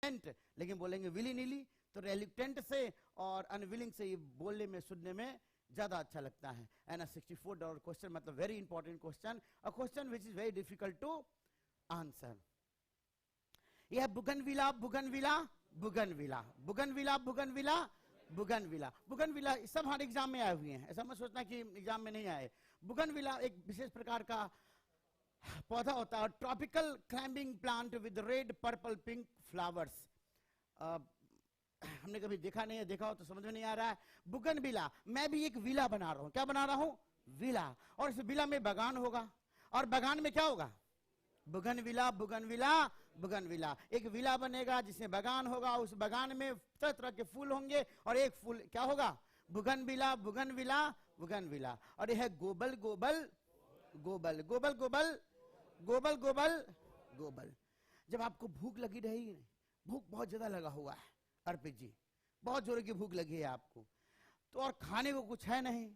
Reluctant, लेकिन बोलेंगे Willie नीली, तो रिलक्टेंट से और अनविलिंग से ये बोलने में सुनने में ज्यादा अच्छा लगता है। एंड $64 क्वेश्चन, मतलब very important question, a question which is very difficult to answer. यह बुगनविला बुगनविला बुगनविला बुगनविला बुगनविला बुगनविला बुगनविला सब हर एग्जाम में आए हुए हैं, ऐसा मत सोचना कि एग्जाम में नहीं आए। बुगनविला एक विशेष प्रकार का पौधा होता है, tropical climbing plant with red purple pink flowers. हमने कभी देखा नहीं है, देखा हो तो समझ में नहीं आ रहा है। बुगनविला, मैं भी एक विला बना रहा हूं। क्या बना रहा हूं? विला। और इस विला में बागान होगा, और बागान में क्या होगा? बुगनविला बुगनविला बुगनविला। एक विला बनेगा जिसमें बागान होगा, उस बागान में तरह तरह के फूल होंगे, और एक फूल क्या होगा? बुगनविला बुगनविला बुगनविला। और यह गोबल गोबल गोबल गोबल गोबल गोबल गोबल गोबल। जब आपको भूख लगी रहेगी, भूख बहुत ज्यादा लगा हुआ है अर्पित जी, बहुत जोर की भूख लगी है आपको, तो और खाने को कुछ है नहीं,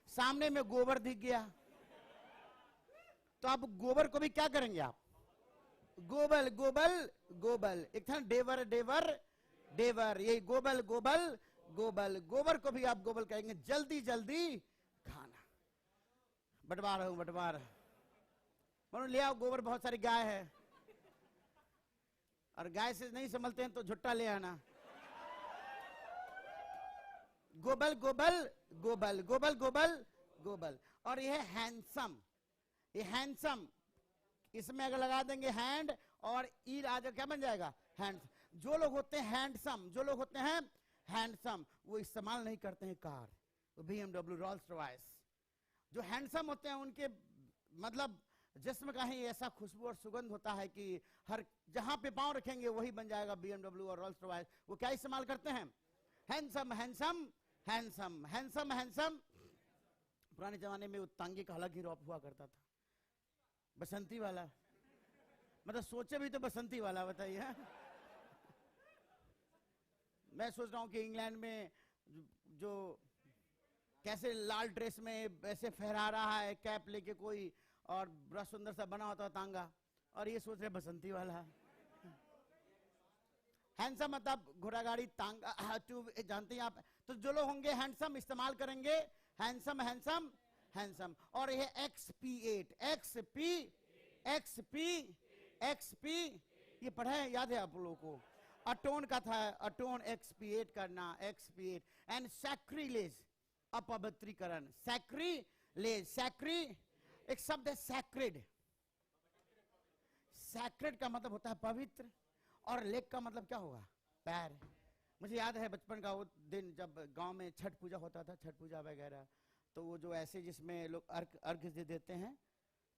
सामने में गोबर दिख गया, तो आप गोबर को भी क्या करेंगे? आप गोबल गोबल गोबल। एक था डेवर डेवर डेवर, यही गोबल गोबल गोबल। गोबर को भी आप गोबल कहेंगे। जल्दी जल्दी खाना, बंटवा रहा हूं बंटवार, मनो ले आओ गोबर, बहुत सारी गाय है, और गाय से नहीं संभलते हैं तो झुट्टा ले आना। गोबल गोबल गोबल गोबल गोबल गोबल। और यह हैंडसम, ये हैंडसम, इसमें अगर लगा देंगे हैंड और ई आ जाए, क्या बन जाएगा? हैंड। जो लोग होते हैं हैंडसम, जो लोग होते हैं हैंडसम, वो इस्तेमाल नहीं करते हैं कार, वो BMW, रोल्स रॉयस। जो हैंडसम होते हैं उनके मतलब जिस्म का ही ऐसा खुशबू और सुगंध होता है कि हर जहां पे पांव रखेंगे वही बन जाएगा BMW और रोल्स रॉयस। वो क्या इस्तेमाल करते हैं? Handsome handsome handsome handsome handsome. पुराने जमाने में वो तांगे का अलग ही रौब हुआ करता था, बसंती वाला, मतलब सोचे भी तो बसंती वाला, बताइए। मैं सोच रहा हूं कि इंग्लैंड में जो कैसे लाल ड्रेस में ऐसे फहरा रहा है कैप लेके कोई, और बड़ा सुंदर सा बना होता तांगा, और ये सोच रहे बसंती वाला। हैंडसम मतलब घोड़ा गाड़ी तांगा, जानते हैं आप। तो जो लोग होंगे हैंडसम इस्तेमाल करेंगे हैंडसम हैंडसम हैंडसम। और ये XP8 XP ये पढ़ा है, याद है आप लोगों को? अटोन का था, अटोन XP8 करना, XP8। एंड सैक्रिलेज, अपवित्रीकरण, सैक्रिलेज, सैक्री एक शब्द है सैक्रेड। सैक्रेड का मतलब होता है पवित्र, और लेग का मतलब क्या होगा? पैर। मुझे याद है बचपन का वो दिन जब गांव में छठ पूजा होता था, छठ पूजा वगैरह, तो वो जो ऐसे जिसमें लोग अर्घ दे देते हैं,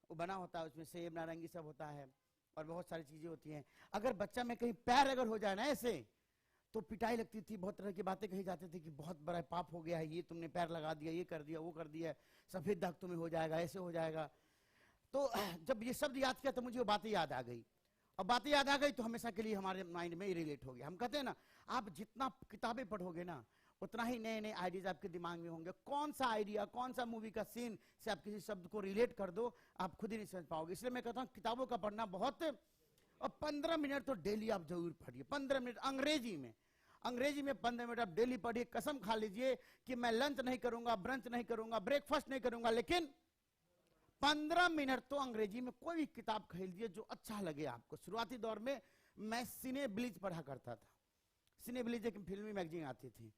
वो बना होता है, उसमें सेब नारंगी सब होता है और बहुत सारी चीजें होती हैं। अगर बच्चा में कहीं पैर अगर हो जाए ना ऐसे, तो पिटाई लगती थी, बहुत तरह की बातें कही जाती थी कि बहुत बड़ा पाप हो गया है, ये तुमने पैर लगा दिया, ये कर दिया, वो कर दिया, सफेद दाग तुम्हें हो जाएगा, ऐसे हो जाएगा। तो जब ये शब्द याद किया तो मुझे वो बातें याद आ गई, और बातें याद आ गई तो हमेशा के लिए हमारे माइंड में रिलेट हो गया। हम कहते हैं ना, आप जितना किताबें पढ़ोगे ना, उतना ही नए नए आइडियाज आपके दिमाग में होंगे। कौन सा आइडिया, कौन सा मूवी का सीन से आप किसी शब्द को रिलेट कर दो, आप खुद ही नहीं समझ पाओगे। इसलिए मैं कहता हूं किताबों का पढ़ना बहुत, और 15 मिनट तो डेली आप जरूर पढ़िए। 15 मिनट अंग्रेजी में, अंग्रेजी में 15 मिनट आप डेली पढ़िए। कसम खा लीजिए कि मैं लंच नहीं करूंगा, ब्रंच नहीं करूंगा, ब्रेकफास्ट नहीं करूंगा, लेकिन 15 मिनट तो अंग्रेजी में कोई भी किताब खरीदिए जो अच्छा लगे आपको। शुरुआती दौर में मैं सिने ब्लीच पढ़ा करता था। सिने ब्लीच एक फिल्मी मैगजीन आती थी,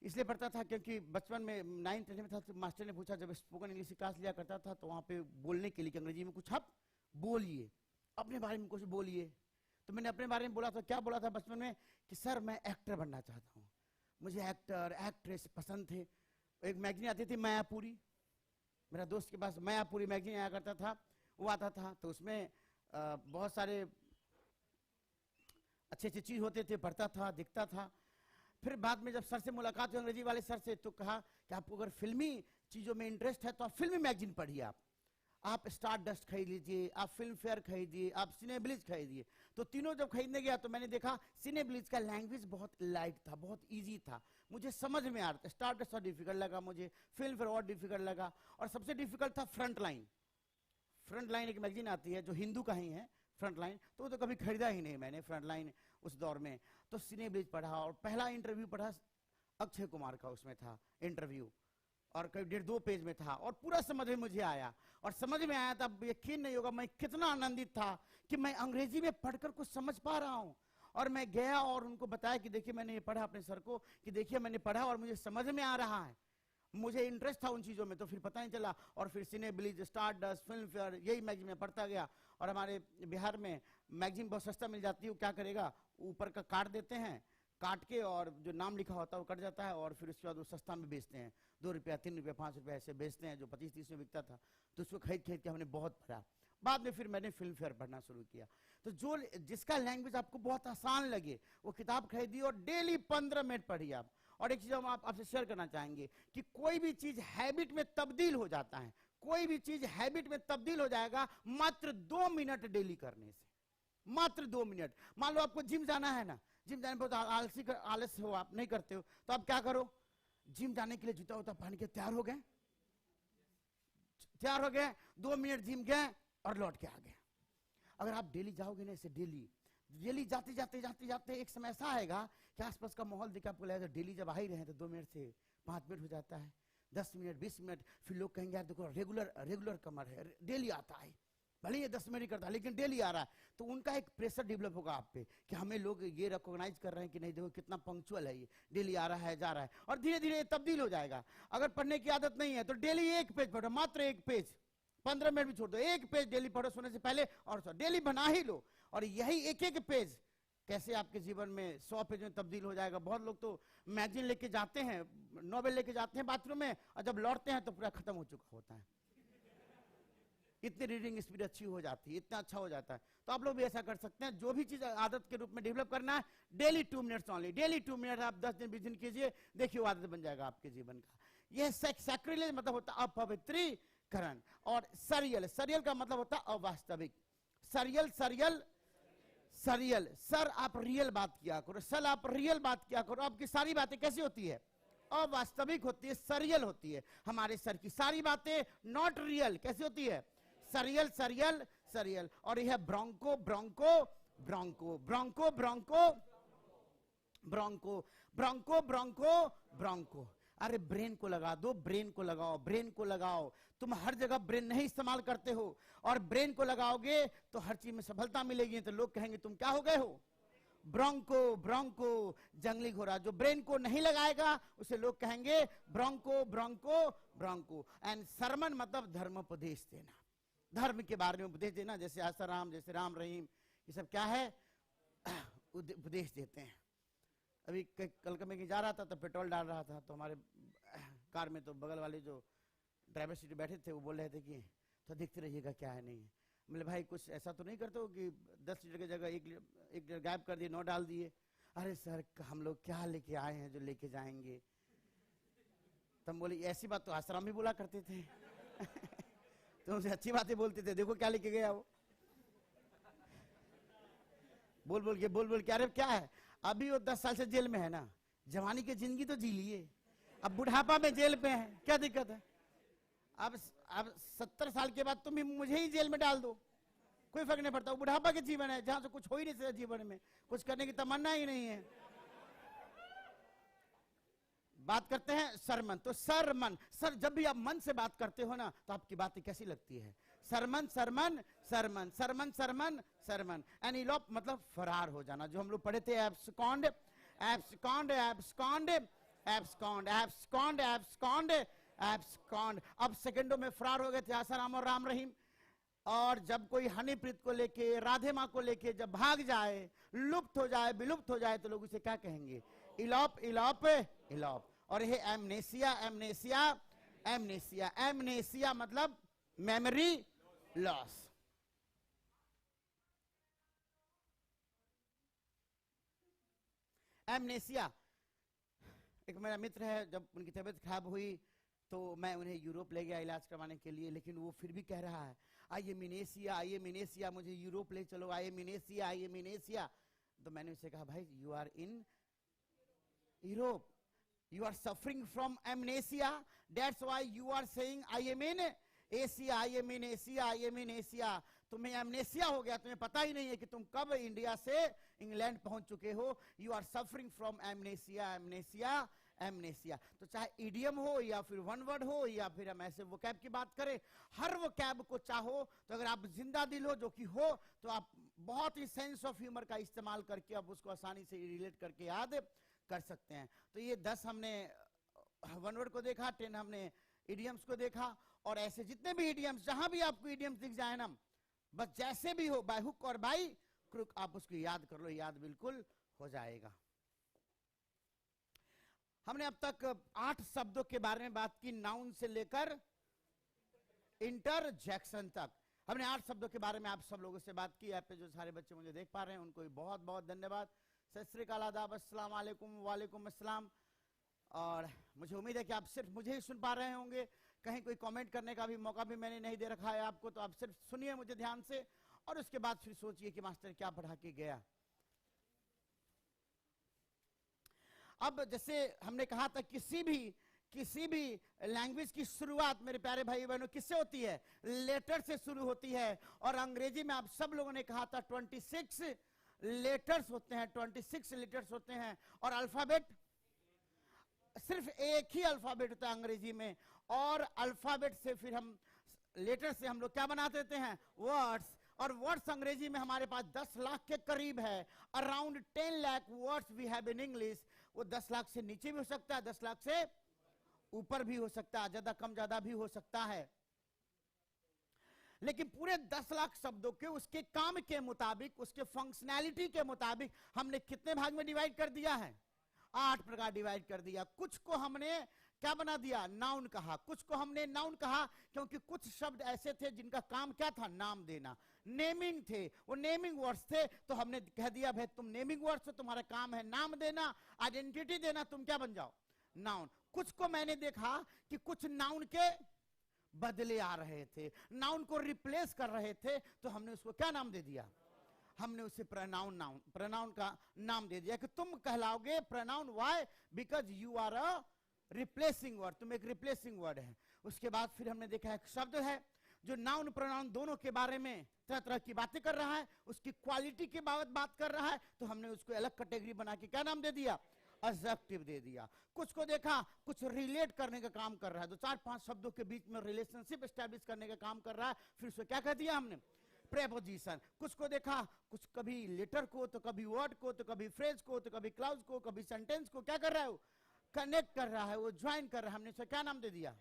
इसलिए पढ़ता था क्योंकि बचपन में 9th में था तो मास्टर ने पूछा, जब स्पोकन इंग्लिश की क्लास लिया करता था, तो वहां पे बोलने के लिए कि अंग्रेजी में कुछ आप बोलिए, अपने बारे में कुछ बोलिए। तो मैंने अपने बारे में बोला था, क्या बोला था बचपन में कि सर मैं एक्टर बनना चाहता हूँ, मुझे एक्टर एक्ट्रेस पसंद थे। एक मैगजीन आती थी मायापुरी, मेरा दोस्त के पास मायापुरी मैगजीन आया करता था, वो आता था, तो उसमें बहुत सारे अच्छे अच्छे चीज होते थे, पढ़ता था, दिखता था। फिर बाद में जब सर से मुलाकात हुई, अंग्रेजी वाले सर से, तो कहा कि आपको अगर फिल्मी चीजों में इंटरेस्ट है तो आप फिल्मी मैगजीन पढ़िए। आप स्टार डस्ट खरीद लीजिए, आप फिल्म फेयर खरीदिए, आप सिनेब्लिज खरीदिए। तो तीनों जब खरीदने गया तो मैंने देखा सिनेब्लिज का लैंग्वेज बहुत लाइट था, बहुत इजी था, मुझे समझ में आ रहा था। स्टार डस्ट और डिफिकल्ट लगा मुझे, फिल्म फेयर और डिफिकल्ट लगा, और सबसे डिफिकल्ट था फ्रंट लाइन। फ्रंट लाइन एक मैगजीन आती है जो हिंदू का ही है, फ्रंट लाइन, तो वो तो कभी खरीदा ही नहीं मैंने फ्रंट लाइन। उस दौर में। तो सिने ब्रिज पढ़ा और पहला इंटरव्यू पढ़ा अक्षय कुमार का, उसमें था इंटरव्यू और करीब 1.5-2 पेज में था और पूरा समझ में मुझे आया। और समझ में आया तब यकीन नहीं होगा मैं कितना आनंदित था कि मैं अंग्रेजी में पढ़कर कुछ समझ पा रहा हूं। और मैं गया और उनको बताया कि देखिए मैंने ये पढ़ा, अपने सर को कि देखिए मैंने पढ़ा और मुझे समझ में आ रहा है, मुझे इंटरेस्ट था उन चीजों में। तो फिर पता नहीं चला और फिर सिने ब्लिज, स्टारडस्ट, फिल्म फेयर, यही मैगजीन में पढ़ता गया। और हमारे बिहार में मैगजीन बहुत सस्ता मिल जाती है, वो क्या करेगा ऊपर का काट देते हैं, काट के और जो नाम लिखा होता है वो कट जाता है और फिर उसके बाद वो सस्ता में बेचते हैं, 2 रुपया 3 रुपया 5 रुपया ऐसे बेचते हैं, जो 25-30 में बिकता था। तो उसको खरीद खरीद के हमने बहुत पढ़ा। बाद में फिर मैंने फिल्म फेयर पढ़ना शुरू किया। तो जो जिसका लैंग्वेज आपको बहुत आसान लगे वो किताब खरीदी और डेली 15 मिनट पढ़िए आप। और एक चीज हम आपसे शेयर करना चाहेंगे कि कोई भी चीज हैबिट में तब्दील हो जाता है, कोई भी चीज हैबिट में तब्दील हो जाएगा मात्र 2 मिनट डेली करने से, मात्र 2 मिनट। मान लो आपको जिम जाना है ना, जिम जाने पर आलस हो, आप नहीं करते हो, तो आप क्या करो, जिम जाने के लिए जूता उता पहन के तैयार हो गए, 2 मिनट जिम गए और लौट के आ गए। अगर आप डेली जाओगे ना, ऐसे डेली जाते जाते एक समय ऐसा आएगा कि आसपास का माहौल देखकर आपको लगेगा डेली जब आ ही रहे हैं तो 2 मिनट से 5 मिनट हो जाता है, 10 मिनट 20 मिनट। फिर लोग कहेंगे यार देखो रेगुलर कमर है, डेली आता है, भले ये 10 मिनट ही करता है लेकिन डेली आ रहा है। तो उनका एक प्रेशर डेवलप होगा आप पे कि हमें लोग ये रिकॉग्नाइज कर रहे हैं कि नहीं देखो कितना पंक्चुअल है, ये डेली आ रहा है जा रहा है। और धीरे धीरे तब्दील हो जाएगा। अगर पढ़ने की आदत नहीं है तो डेली 1 पेज पढ़ो, मात्र 1 पेज, 15 मिनट भी छोड़ दो, 1 पेज डेली पढ़ो सोने से पहले, और डेली बना ही लो। और यही एक पेज कैसे आपके जीवन में 100 पेज में तब्दील हो जाएगा। बहुत लोग तो मैगजीन लेके जाते हैं, नॉवेल लेके जाते हैं बाथरूम में और जब लौटते हैं तो पूरा खत्म हो चुका होता है, इतनी रीडिंग स्पीड अच्छी हो जाती है, इतना अच्छा हो जाता है। तो आप लोग भी ऐसा कर सकते हैं, जो भी चीज आदत के रूप में डेवलप करना है, daily 2 minutes only, daily 2 minute आप 10 दिन 20 दिन कीजिए, देखिए वो आदत बन जाएगा आपके जीवन का। यह सैक्रिलेज मतलब होता है अपवित्रीकरण। और सरियल का मतलब होता है अवास्तविक। सरियल सर आप रियल बात किया करो, सल आप रियल बात किया करो। आपकी सारी बातें कैसी होती है, अवास्तविक होती है, सरियल होती है। हमारे सर की सारी बातें नॉट रियल, कैसी होती है, सरियल। और यह ब्रोंको। अरे ब्रेन को लगा दो, ब्रेन को लगाओ। तुम हर जगह ब्रेन नहीं इस्तेमाल करते हो, और ब्रेन को लगाओगे तो हर चीज में सफलता मिलेगी। तो लोग कहेंगे तुम क्या हो गए हो, ब्रोंको, जंगली घोड़ा। जो ब्रेन को नहीं लगाएगा उसे लोग कहेंगे ब्रोंको। एंड सरमन मतलब धर्मोपदेश देना, धर्म के बारे में उपदेश देना, जैसे आसाराम, जैसे राम रहीम, ये सब क्या है, उपदेश देते हैं। अभी कल मैं जा रहा था तो पेट्रोल डाल रहा था, तो हमारे कार में तो बगल वाले जो ड्राइवर सीट बैठे थे वो बोल रहे थे कि तो देखते रहिएगा क्या है नहीं है। बोले भाई कुछ ऐसा तो नहीं करते हो कि 10 लीटर की जगह 1 लीटर गायब कर दिए, 9 डाल दिए। अरे सर हम लोग क्या लेके आए हैं जो लेके जाएंगे। तुम बोले ऐसी बात तो आश्रम भी बोला करते थे तो उनसे अच्छी बातें बोलते थे, देखो क्या लेके गया वो, बोल के। अरे क्या है, अभी वो 10 साल से जेल में है ना, जवानी की जिंदगी तो जी लिए, अब बुढ़ापा में जेल पे है, क्या दिक्कत है। अब 70 साल के बाद तुम मुझे ही जेल में डाल दो, कोई फर्क नहीं पड़ता। वो बुढ़ापा के जीवन है जहां से कुछ हो ही नहीं सकता, जीवन में कुछ करने की तमन्ना ही नहीं है। बात करते हैं सरमन, तो सर जब भी आप मन से बात करते हो ना तो आपकी बातें कैसी लगती है, सरमन। एनीलॉप मतलब फरार हो जाना, जो हम लोग पढ़े थे एब्सकॉन्ड। अब सेकंडों में फरार हो गए थे आसाराम और राम रहीम। और जब कोई हनीप्रीत को लेके, राधे माँ को लेके जब भाग जाए, लुप्त हो जाए, विलुप्त हो जाए, तो लोग उसे क्या कहेंगे, इलॉप। और ये एमनेसिया मतलब मेमोरी लॉस। एमनेसिया, एक मेरा मित्र है, जब उनकी तबीयत खराब हुई तो मैं उन्हें यूरोप ले गया इलाज करवाने के लिए, लेकिन वो फिर भी कह रहा है आइए मिनेसिया, मुझे यूरोप ले चलो, आइए मिनेसिया। तो मैंने उसे कहा भाई you are in Europe, you are suffering from amnesia, that's why you are saying I am in Asia। तुम्हें amnesia हो गया, तुम्हें पता ही नहीं है कि तुम कब इंडिया से इंग्लैंड पहुंच चुके हो, you are suffering from amnesia, amnesia, amnesia. तो चाहे इडियम हो या फिर वन वर्ड हो या फिर हम ऐसे वोकैब की बात करें, हर वोकैब को चाहो तो अगर आप जिंदा दिल हो, जो कि हो, तो आप बहुत ही सेंस ऑफ ह्यूमर का इस्तेमाल करके आप उसको आसानी से रिलेट करके याद कर सकते हैं। तो ये 10 हमने वन वर्ड को देखा, 10 हमने इडियम्स को देखा, और ऐसे जितने भी इडियम्स, जहां भी आपको इडियम्स दिख जाए ना, बस जैसे भी हो, बाय हुक और बाय क्रुक आप उसको याद कर लो, याद बिल्कुल हो जाएगा। हमने अब तक 8 शब्दों के बारे में बात की, नाउन से लेकर इंटरजेक्शन तक। हमने 8 शब्दों के बारे में आप सब लोगों से बात की। ऐप पे जो सारे बच्चे मुझे देख पा रहे हैं उनको भी बहुत बहुत धन्यवाद। सत श्री अकाल, आदाब, अस्सलाम वालेकुम, वालेकुम अस्सलाम। और मुझे उम्मीद है कि आप सिर्फ मुझे ही सुन पा रहे होंगे, कहीं कोई कमेंट करने का भी मौका भी मैंने नहीं दे रखा है आपको, तो आप सिर्फ सुनिए मुझे ध्यान से, और उसके बाद फिर सोचिए कि मास्टर क्या पढ़ा के गया। अब जैसे हमने कहा था, किसी भी लैंग्वेज की शुरुआत मेरे प्यारे भाई बहनों किससे होती है? लेटर से शुरू होती है। और अंग्रेजी में आप सब लोगों ने कहा था 26 लेटर्स होते हैं, 26 लेटर्स होते हैं। और अल्फाबेट सिर्फ एक ही अल्फाबेट होता है अंग्रेजी में, और अल्फाबेट से फिर हम लेटर से हम लोग क्या बना देते हैं? वर्ड्स। और वर्ड्स अंग्रेजी में हमारे पास 10 लाख के करीब है। Around 10 lakh words we have in English. वो 10 लाख से नीचे भी हो सकता है, 10 लाख से ऊपर भी हो सकता है, ज्यादा कम ज्यादा भी हो सकता है। लेकिन पूरे 10 लाख शब्दों के उसके काम के मुताबिक, उसके फंक्शनैलिटी के मुताबिक हमने कितने भाग में डिवाइड कर दिया है? 8 प्रकार डिवाइड कर दिया। कुछ को हमने क्या बना दिया? नाउन कहा। कुछ को हमने नाउन कहा क्योंकि कुछ शब्द ऐसे थे जिनका काम क्या था? नाम देना, नेमिंग थे, वो नेमिंग वर्ड्स थे, तो हमने कह दिया भाई तुम नेमिंग वर्ड्स हो, तुम्हारा काम है नाम देना, आइडेंटिटी देना, तुम क्या बन जाओ? नाउन। कुछ को मैंने देखा कि कुछ नाउन के बदले आ रहे थे, नाउन को रिप्लेस कर रहे थे, तो हमने उसको क्या नाम दे दिया? हमने उसे प्रोनाउन का नाम दे दिया कि तुम कहलाओगे pronoun. Why? Because you are a replacing word, तुम एक रिप्लेसिंग वर्ड है। उसके बाद फिर हमने देखा एक शब्द है जो नाउन प्रोनाउन दोनों के बारे में तरह तरह की बातें कर रहा है, उसकी क्वालिटी के बाबत बात कर रहा है, तो हमने उसको अलग कैटेगरी बना के क्या नाम दे दिया? एडजेक्टिव दे दिया। कुछ को देखा कुछ रिलेट करने का काम कर रहा है, 2-4-5 शब्दों के बीच में रिलेशनशिप एस्टैब्लिश करने का काम कर रहा है, फिर उसको क्या कह दिया हमने? प्रेपोजिशन। कुछ को देखा कुछ कभी लेटर को, तो कभी वर्ड को, तो कभी फ्रेज को, तो कभी क्लाउज को, कभी सेंटेंस को क्या कर रहा है? वो कनेक्ट कर रहा है, वो ज्वाइन कर रहा है। हमने उसे क्या नाम दे दिया?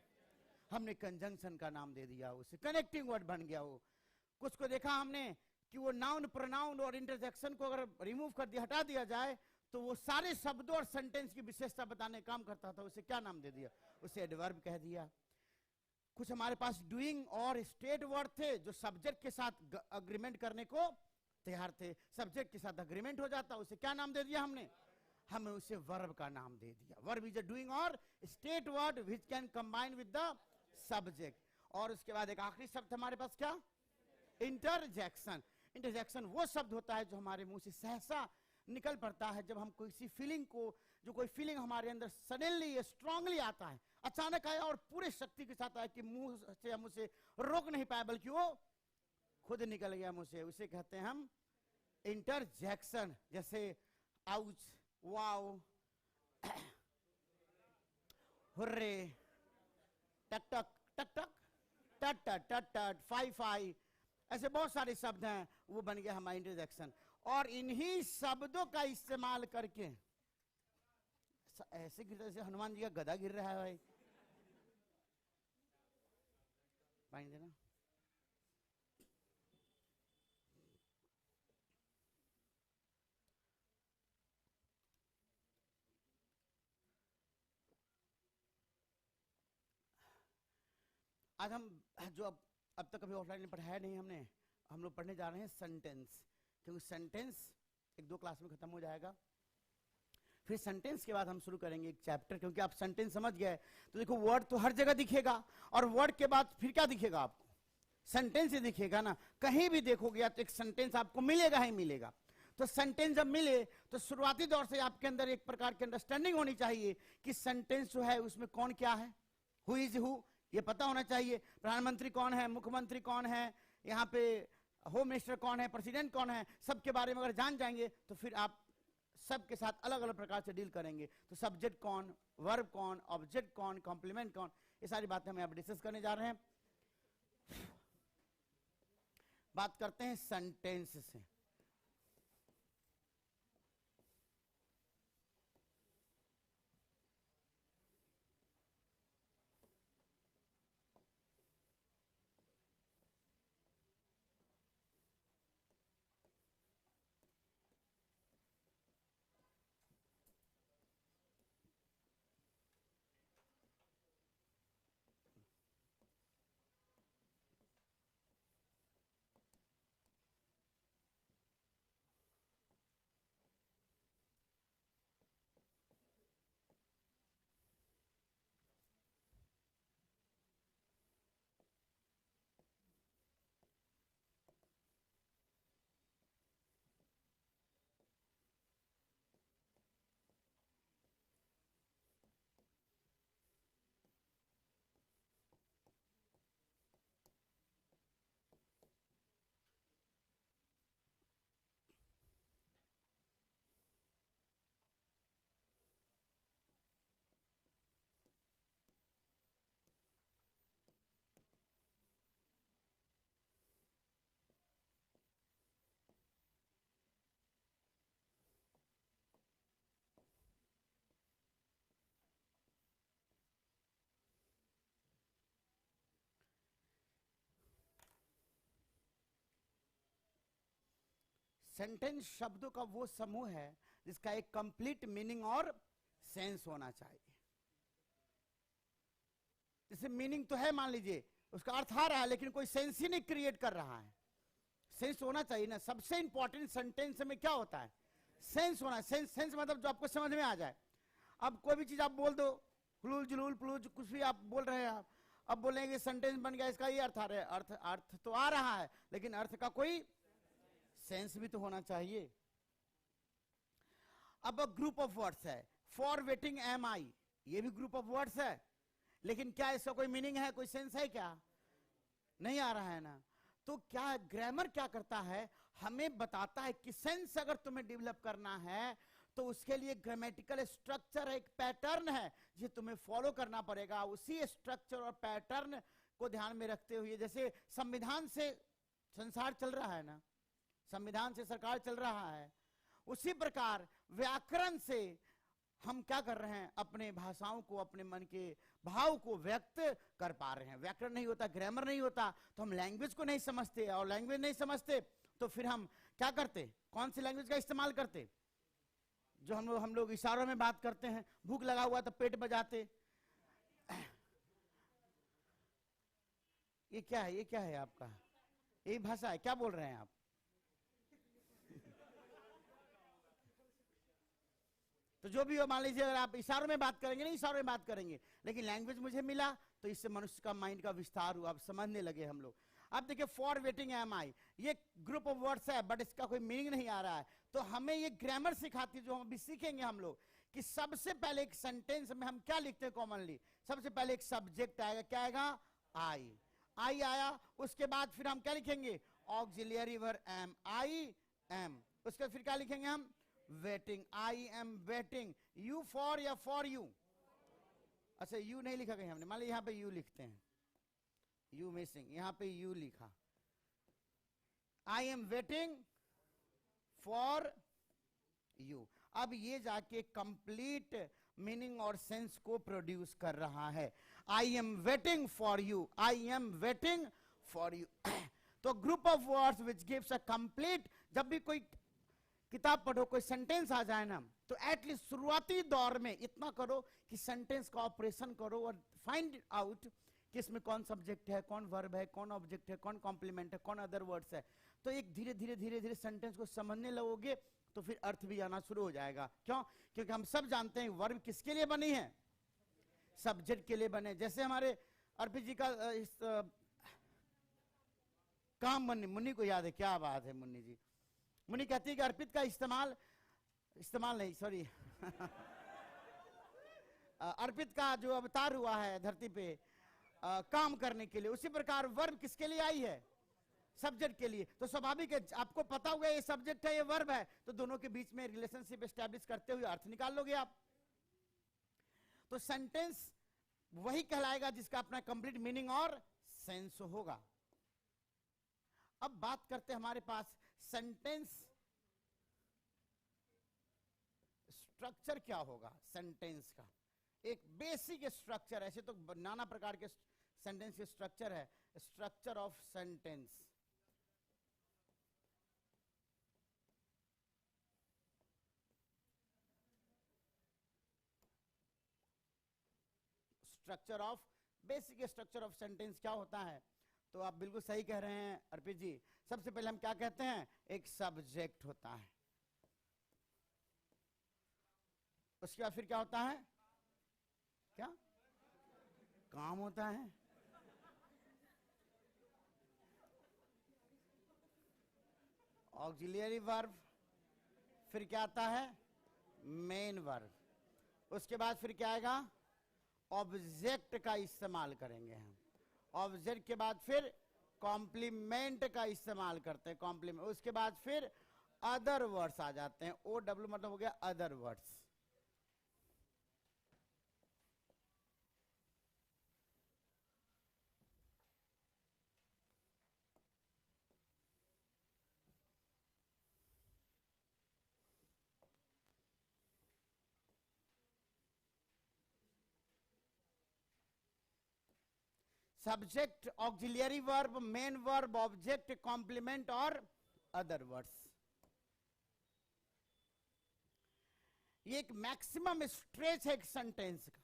हमने कंजंक्शन का नाम दे दिया, उसे कनेक्टिंग वर्ड बन गया वो। कुछ को देखा हमने कि वो नाउन प्रोनाउन और इंटरजेक्शन को अगर रिमूव कर दिया, हटा दिया जाए, तो वो सारे शब्दों और सेंटेंस की विशेषता बताने का काम करता था, उसे क्या नाम दे दिया? उसे एडवर्ब कह दिया। कुछ हमारे पास डूइंग और स्टेट वर्ड थे जो सब्जेक्ट के साथ अग्रीमेंट करने को तैयार थे, सब्जेक्ट के साथ अग्रीमेंट हो जाता, उसे क्या नाम दे दिया हमने? हमें उसे वर्ब का नाम दे दिया। वर्ब इज अ डूइंग और state word which can combine with the subject. और उसके बाद एक आखिरी शब्द हमारे पास क्या? इंटरजेक्शन। इंटरजेक्शन वो शब्द होता है जो हमारे मुंह से सहसा निकल पड़ता है जब हम किसी फीलिंग को, जो कोई फीलिंग हमारे अंदर सडनली स्ट्रांगली आता है, अचानक आया और पूरे शक्ति के साथ आया कि मुंह से हम उसे रोक नहीं पाए, बल्कि वो खुद निकल गया मुंह से, उसे कहते हैं हम इंटरजेक्शन। जैसे आउच, वाओ, हुर्रे, टक टक टक टक, टट टट टट टट, फाई फाई, ऐसे बहुत सारे शब्द हैं, वो बन गया हमारा इंटरजेक्शन। और इन्हीं शब्दों का इस्तेमाल करके ऐसे गिर, जैसे हनुमान जी का गदा गिर रहा है भाई, पानी देना। आज हम जो अब तक कभी ऑफलाइन में पढ़ाया नहीं हमने, हम लोग पढ़ने जा रहे हैं सेंटेंस, क्योंकि सेंटेंस 1-2 क्लास में खत्म हो जाएगा। फिर सेंटेंस के बाद हम शुरू करेंगे एक चैप्टर, क्योंकि आप सेंटेंस समझ गए तो देखो वर्ड तो हर जगह दिखेगा, और वर्ड के बाद फिर क्या दिखेगा आपको? सेंटेंस ही दिखेगा ना। कहीं भी देखोगे तो एक सेंटेंस आपको मिलेगा ही मिलेगा। तो सेंटेंस जब मिले तो शुरुआती दौर से आपके अंदर एक प्रकार की अंडरस्टैंडिंग होनी चाहिए कि सेंटेंस जो है उसमें कौन क्या है, हु इज हु, ये पता होना चाहिए। प्रधानमंत्री कौन है, मुख्यमंत्री कौन है, यहाँ पे होम मिनिस्टर कौन है, प्रेसिडेंट कौन है, सबके बारे में अगर जान जाएंगे तो फिर आप सबके साथ अलग अलग प्रकार से डील करेंगे। तो सब्जेक्ट कौन, वर्ब कौन, ऑब्जेक्ट कौन, कॉम्प्लीमेंट कौन, ये सारी बातें हम यहाँ पर डिस्कस करने जा रहे हैं। बात करते हैं सेंटेंस से। सेंटेंस शब्दों का वो समूह है जिसका एक कंप्लीट मीनिंग और सेंस होना चाहिए। जैसे मीनिंग तो है, मान लीजिए उसका अर्थ आ रहा है, लेकिन कोई सेंस ही नहीं क्रिएट कर रहा है। सेंस होना चाहिए ना। सबसे इंपॉर्टेंट सेंटेंस में क्या होता है, सेंस होना है। सेंस मतलब जो आपको समझ में आ जाए। अब कोई भी चीज आप बोल दो, हुलूल जुलूल पुलूल कुछ भी आप बोल रहे हैं, आप अब बोलेंगे सेंटेंस बन गया, इसका ये अर्थ आ रहा है। अर्थ तो आ रहा है, लेकिन अर्थ का कोई सेंस भी तो होना चाहिए। अब ग्रुप ऑफ वर्ड्स है, फॉर वेटिंग एम आई, ये भी ग्रुप ऑफ वर्ड्स है, लेकिन क्या इसका कोई मीनिंग है, कोई सेंस है क्या? नहीं आ रहा है ना। तो क्या ग्रामर क्या करता है, हमें बताता है कि सेंस अगर तुम्हें डेवलप करना है तो उसके लिए ग्रामेटिकल स्ट्रक्चर एक पैटर्न है जो तुम्हें फॉलो करना पड़ेगा। उसी स्ट्रक्चर और पैटर्न को ध्यान में रखते हुए, जैसे संविधान से संसार चल रहा है ना, संविधान से सरकार चल रहा है, उसी प्रकार व्याकरण से हम क्या कर रहे हैं, अपने भाषाओं को, अपने मन के भाव को व्यक्त कर पा रहे हैं। व्याकरण नहीं होता, ग्रामर नहीं होता, तो हम लैंग्वेज को नहीं समझते, और लैंग्वेज नहीं समझते तो फिर हम क्या करते, कौन सी लैंग्वेज का इस्तेमाल करते? जो हम लोग इशारों में बात करते हैं। भूख लगा हुआ तो पेट बजाते। ये क्या है, ये क्या है आपका, यही भाषा है? क्या बोल रहे हैं आप? तो जो भी हो, मान लीजिए अगर आप इशारों में बात करेंगे, नहीं इशारों में बात करेंगे, लेकिन लैंग्वेज मुझे मिला तो इससे मनुष्य का माइंड का विस्तार हुआ, अब समझने लगे हम लोग। अब देखिए फॉर वेटिंग एम आई, ये ग्रुप ऑफ वर्ड्स है, बट इसका कोई मीनिंग नहीं आ रहा है। तो हमें ये ग्रामर सिखाती है, जो हम अभी सीखेंगे हम लोग, कि सबसे पहले एक सेंटेंस में हम क्या लिखते हैं कॉमनली। सबसे पहले एक सब्जेक्ट आएगा, क्या आएगा? आई। आई आया, उसके बाद फिर हम क्या लिखेंगे? Auxiliary verb am, I am. उसके बाद फिर क्या लिखेंगे हम? Waiting, I am waiting. You for या फॉर यू? अच्छा यू नहीं लिखा कहीं हमने, मान लीजिए यहां पे यू लिखते हैं, यू मिसिंग, यहां पे यू लिखा। I am waiting for you. अब ये जाके कंप्लीट मीनिंग और सेंस को प्रोड्यूस कर रहा है। I am waiting for you, I am waiting for you. तो group of words which gives a complete, जब भी कोई किताब पढ़ो, कोई सेंटेंस आ जाए ना, तो एटलीस्ट शुरुआती दौर में इतना करो कि सेंटेंस का ऑपरेशन करो और फाइंड आउट कि इसमें कौन सब्जेक्ट है, कौन वर्ब है, कौन ऑब्जेक्ट है, कौन कॉम्प्लीमेंट है, कौन अदर वर्ड्स है। तो एक धीरे धीरे धीरे धीरे सेंटेंस को समझने लगोगे तो फिर अर्थ भी आना शुरू हो जाएगा। क्यों? क्योंकि हम सब जानते हैं वर्ब किसके लिए बनी है, सब्जेक्ट के लिए बने। जैसे हमारे अर्पित जी का काम, मुन्नी को याद है, क्या बात है मुन्नी जी। मुन्नी कहती है कि अर्पित का इस्तेमाल नहीं, सॉरी अर्पित का जो अवतार हुआ है धरती पे काम करने के लिए, उसी प्रकार वर्ब किसके लिए आई है? सब्जेक्ट के लिए, तो स्वाभाविक है आपको पता होगा ये सब्जेक्ट है ये वर्ब है, तो दोनों के बीच में रिलेशनशिप एस्टैब्लिश करते हुए अर्थ निकाल लोगे आप। तो सेंटेंस वही कहलाएगा जिसका अपना कंप्लीट मीनिंग और सेंस होगा। अब बात करते हैं हमारे पास सेंटेंस स्ट्रक्चर क्या होगा। सेंटेंस का एक बेसिक स्ट्रक्चर, ऐसे तो नाना प्रकार के सेंटेंस के स्ट्रक्चर है। Structure of sentence, structure of basic structure of sentence क्या होता है? तो आप बिल्कुल सही कह रहे हैं अर्पित जी। सबसे पहले हम क्या कहते हैं, एक सब्जेक्ट होता है, उसके बाद फिर क्या होता है, क्या काम होता है, ऑक्सिलियरी वर्ब, फिर क्या आता है, मेन वर्ब, उसके बाद फिर क्या आएगा, ऑब्जेक्ट का इस्तेमाल करेंगे हम, ऑब्जेक्ट के बाद फिर कॉम्प्लीमेंट का इस्तेमाल करते हैं, कॉम्प्लीमेंट, उसके बाद फिर अदर वर्ड्स आ जाते हैं। ओ डब्ल्यू मतलब हो गया other words. Subject, auxiliary verb, main verb, object, complement और अदर वर्ड्स। ये एक मैक्सिमम स्ट्रेच है एक सेंटेंस का।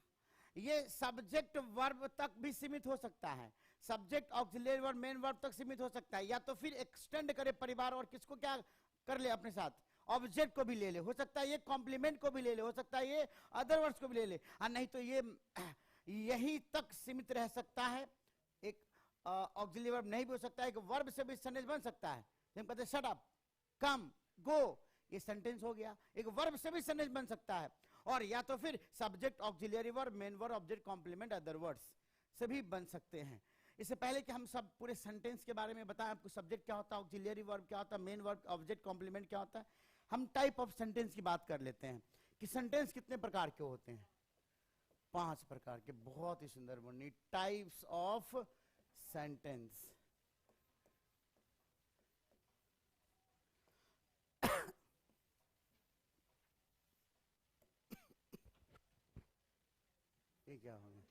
ये सब्जेक्ट वर्ब तक भी सीमित हो सकता है, subject auxiliary verb main verb तक सीमित हो सकता है, या तो फिर एक्सटेंड करे परिवार और किसको क्या कर ले अपने साथ, ऑब्जेक्ट को भी ले ले, हो सकता है ये कॉम्प्लीमेंट को भी ले ले, हो सकता है ये अदर वर्ड्स को भी ले ले, और नहीं तो ये यही तक सीमित रह सकता है। एक ऑक्सिलियरी वर्ब नहीं भी हो सकता है, एक वर्ब से भी सेंटेंस बन सकता है। हम कहते हैं शट अप, कम, गो, ये सेंटेंस हो गया। एक वर्ब से भी सेंटेंस बन सकता है, और या तो फिर subject auxiliary verb main verb object complement other words से भी बन सकते हैं। इससे पहले कि हम सब पूरे सेंटेंस के बारे में बताएं आपको, सब्जेक्ट क्या होता है, ऑक्सिलियरी वर्ब क्या होता है, मेन वर्ब ऑब्जेक्ट कॉम्प्लीमेंट क्या होता है, हम टाइप ऑफ सेंटेंस की बात कर लेते हैं कि सेंटेंस कितने प्रकार के होते हैं। 5 प्रकार के, बहुत ही सुंदर वर्णनी, टाइप्स ऑफ सेंटेंस। ये क्या हो गया,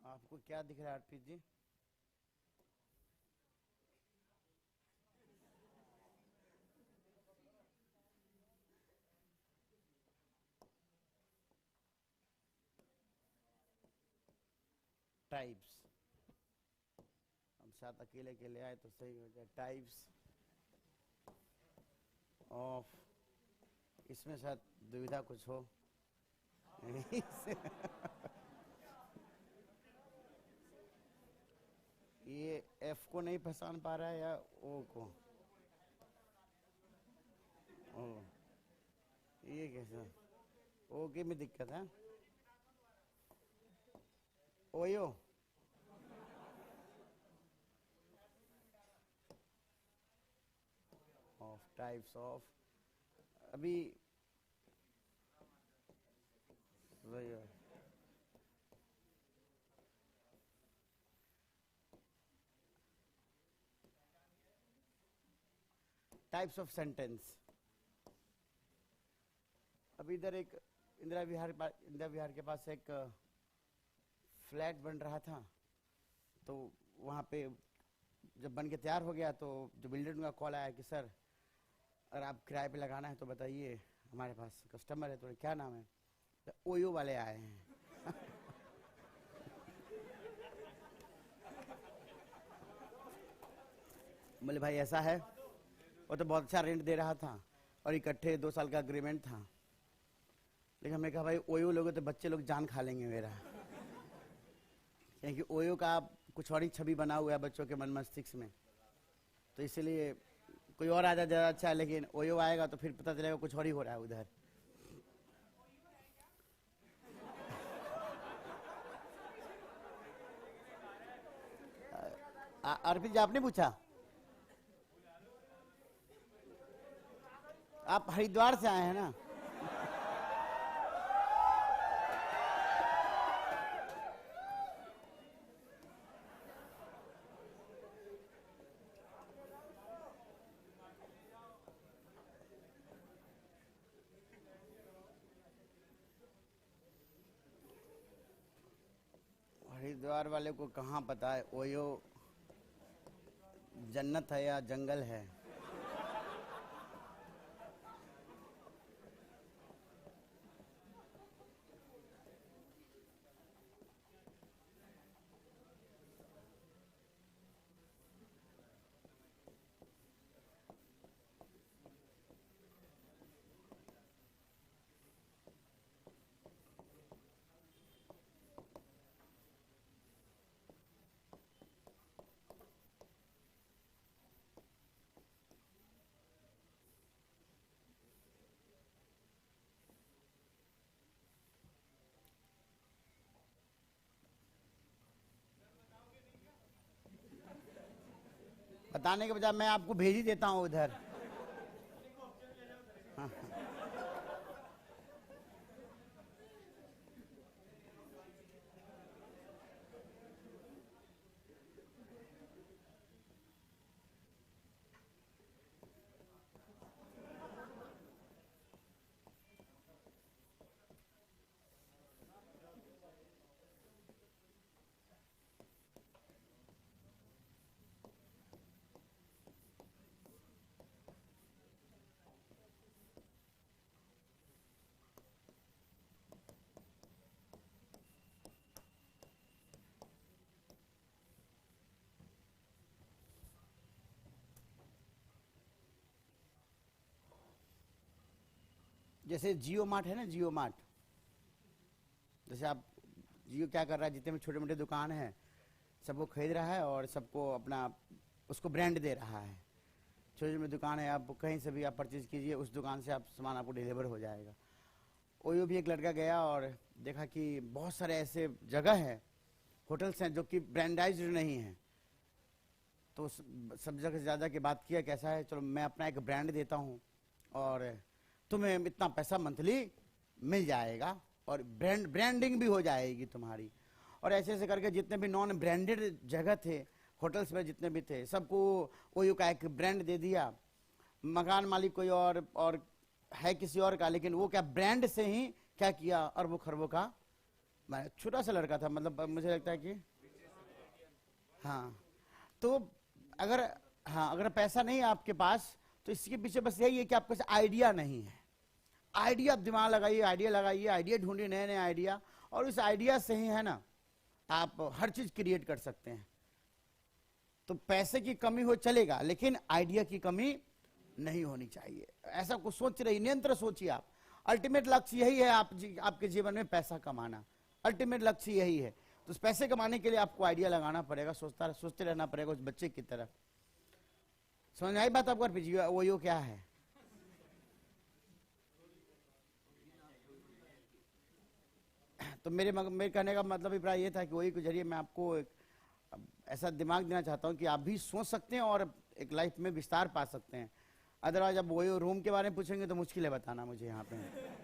आपको क्या दिख रहा है अर्पित जी? टाइप्स, हम साथ अकेले के ले आए तो सही हो जाए। टाइप्स ऑफ, इसमें शायद दुविधा कुछ हो ये एफ को नहीं पहचान पा रहा है या ओ को? ओ, ये कैसा, ओ के में दिक्कत है, ओयो, ऑफ, टाइप्स ऑफ, अभी टाइप्स ऑफ सेंटेंस। अभी इधर एक इंदिरा विहार के पास एक फ्लैट बन रहा था, तो वहाँ पे जब बन के तैयार हो गया तो जो बिल्डर का कॉल आया कि सर अगर आप किराए पे लगाना है तो बताइए, हमारे पास कस्टमर है थोड़े, क्या नाम है, तो ओयो वाले आए हैं बोले भाई ऐसा है, वो तो बहुत अच्छा रेंट दे रहा था और इकट्ठे 2 साल का अग्रीमेंट था, लेकिन हमने कहा भाई ओयो लोगे तो बच्चे लोग जान खा लेंगे मेरा क्योंकि ओयो का कुछ और ही छवि बना हुआ है बच्चों के मन मस्तिष्क में, तो इसलिए कोई और आ जाए ज़्यादा अच्छा है, लेकिन ओयो आएगा तो फिर पता चलेगा कुछ और ही हो रहा है उधर। अर्पित जी, आपने पूछा? आप हरिद्वार से आए हैं ना? हरिद्वार वाले को कहाँ पता है ओयो जन्नत है या जंगल है। बताने के बजाय मैं आपको भेज ही देता हूँ उधर। हाँ। जैसे जियो मार्ट है ना, जियो मार्ट, जैसे आप जियो क्या कर रहा है, जितने भी छोटे मोटे दुकान हैं सबको खरीद रहा है और सबको अपना उसको ब्रांड दे रहा है। छोटे छोटे दुकान है, आप कहीं से भी आप परचेज कीजिए, उस दुकान से आप सामान आपको डिलीवर हो जाएगा। ओयो भी एक लड़का गया और देखा कि बहुत सारे ऐसे जगह हैं, होटल्स हैं जो कि ब्रांडाइज्ड नहीं हैं, तो सब जगह से ज़्यादा की बात किया कैसा है, चलो मैं अपना एक ब्रांड देता हूँ और तुम्हें इतना पैसा मंथली मिल जाएगा और ब्रांडिंग भी हो जाएगी तुम्हारी। और ऐसे ऐसे करके जितने भी नॉन ब्रांडेड जगह थे, होटल्स में जितने भी थे, सबको ओयो का एक ब्रांड दे दिया। मकान मालिक कोई और है किसी और का, लेकिन वो क्या ब्रांड से ही क्या किया, अरबों खरबों का। मैं छोटा सा लड़का था, मतलब मुझे लगता है कि हाँ, तो अगर पैसा नहीं है आपके पास, तो इसके पीछे बस यही है कि आपके पास आइडिया नहीं है। आइडिया, दिमाग लगाइए, आइडिया ढूंढिए, नए नए आइडिया, और उस आइडिया से ही है ना आप हर चीज क्रिएट कर सकते हैं। तो पैसे की कमी हो चलेगा, लेकिन आइडिया की कमी नहीं होनी चाहिए। ऐसा कुछ सोच रही, नियंत्रण सोचिए आप। अल्टीमेट लक्ष्य यही है आपके जीवन में पैसा कमाना, अल्टीमेट लक्ष्य यही है। तो उस पैसे कमाने के लिए आपको आइडिया लगाना पड़ेगा, सोचते रहना पड़ेगा, उस बच्चे की तरह। समझ आई बात आपको? वो यो क्या है? तो मेरे कहने का मतलब अभिप्राय ये था कि वही के जरिए मैं आपको ऐसा दिमाग देना चाहता हूँ कि आप भी सोच सकते हैं और एक लाइफ में विस्तार पा सकते हैं। अदरवाइज अब वही रूम के बारे में पूछेंगे तो मुश्किल है बताना मुझे यहाँ पे।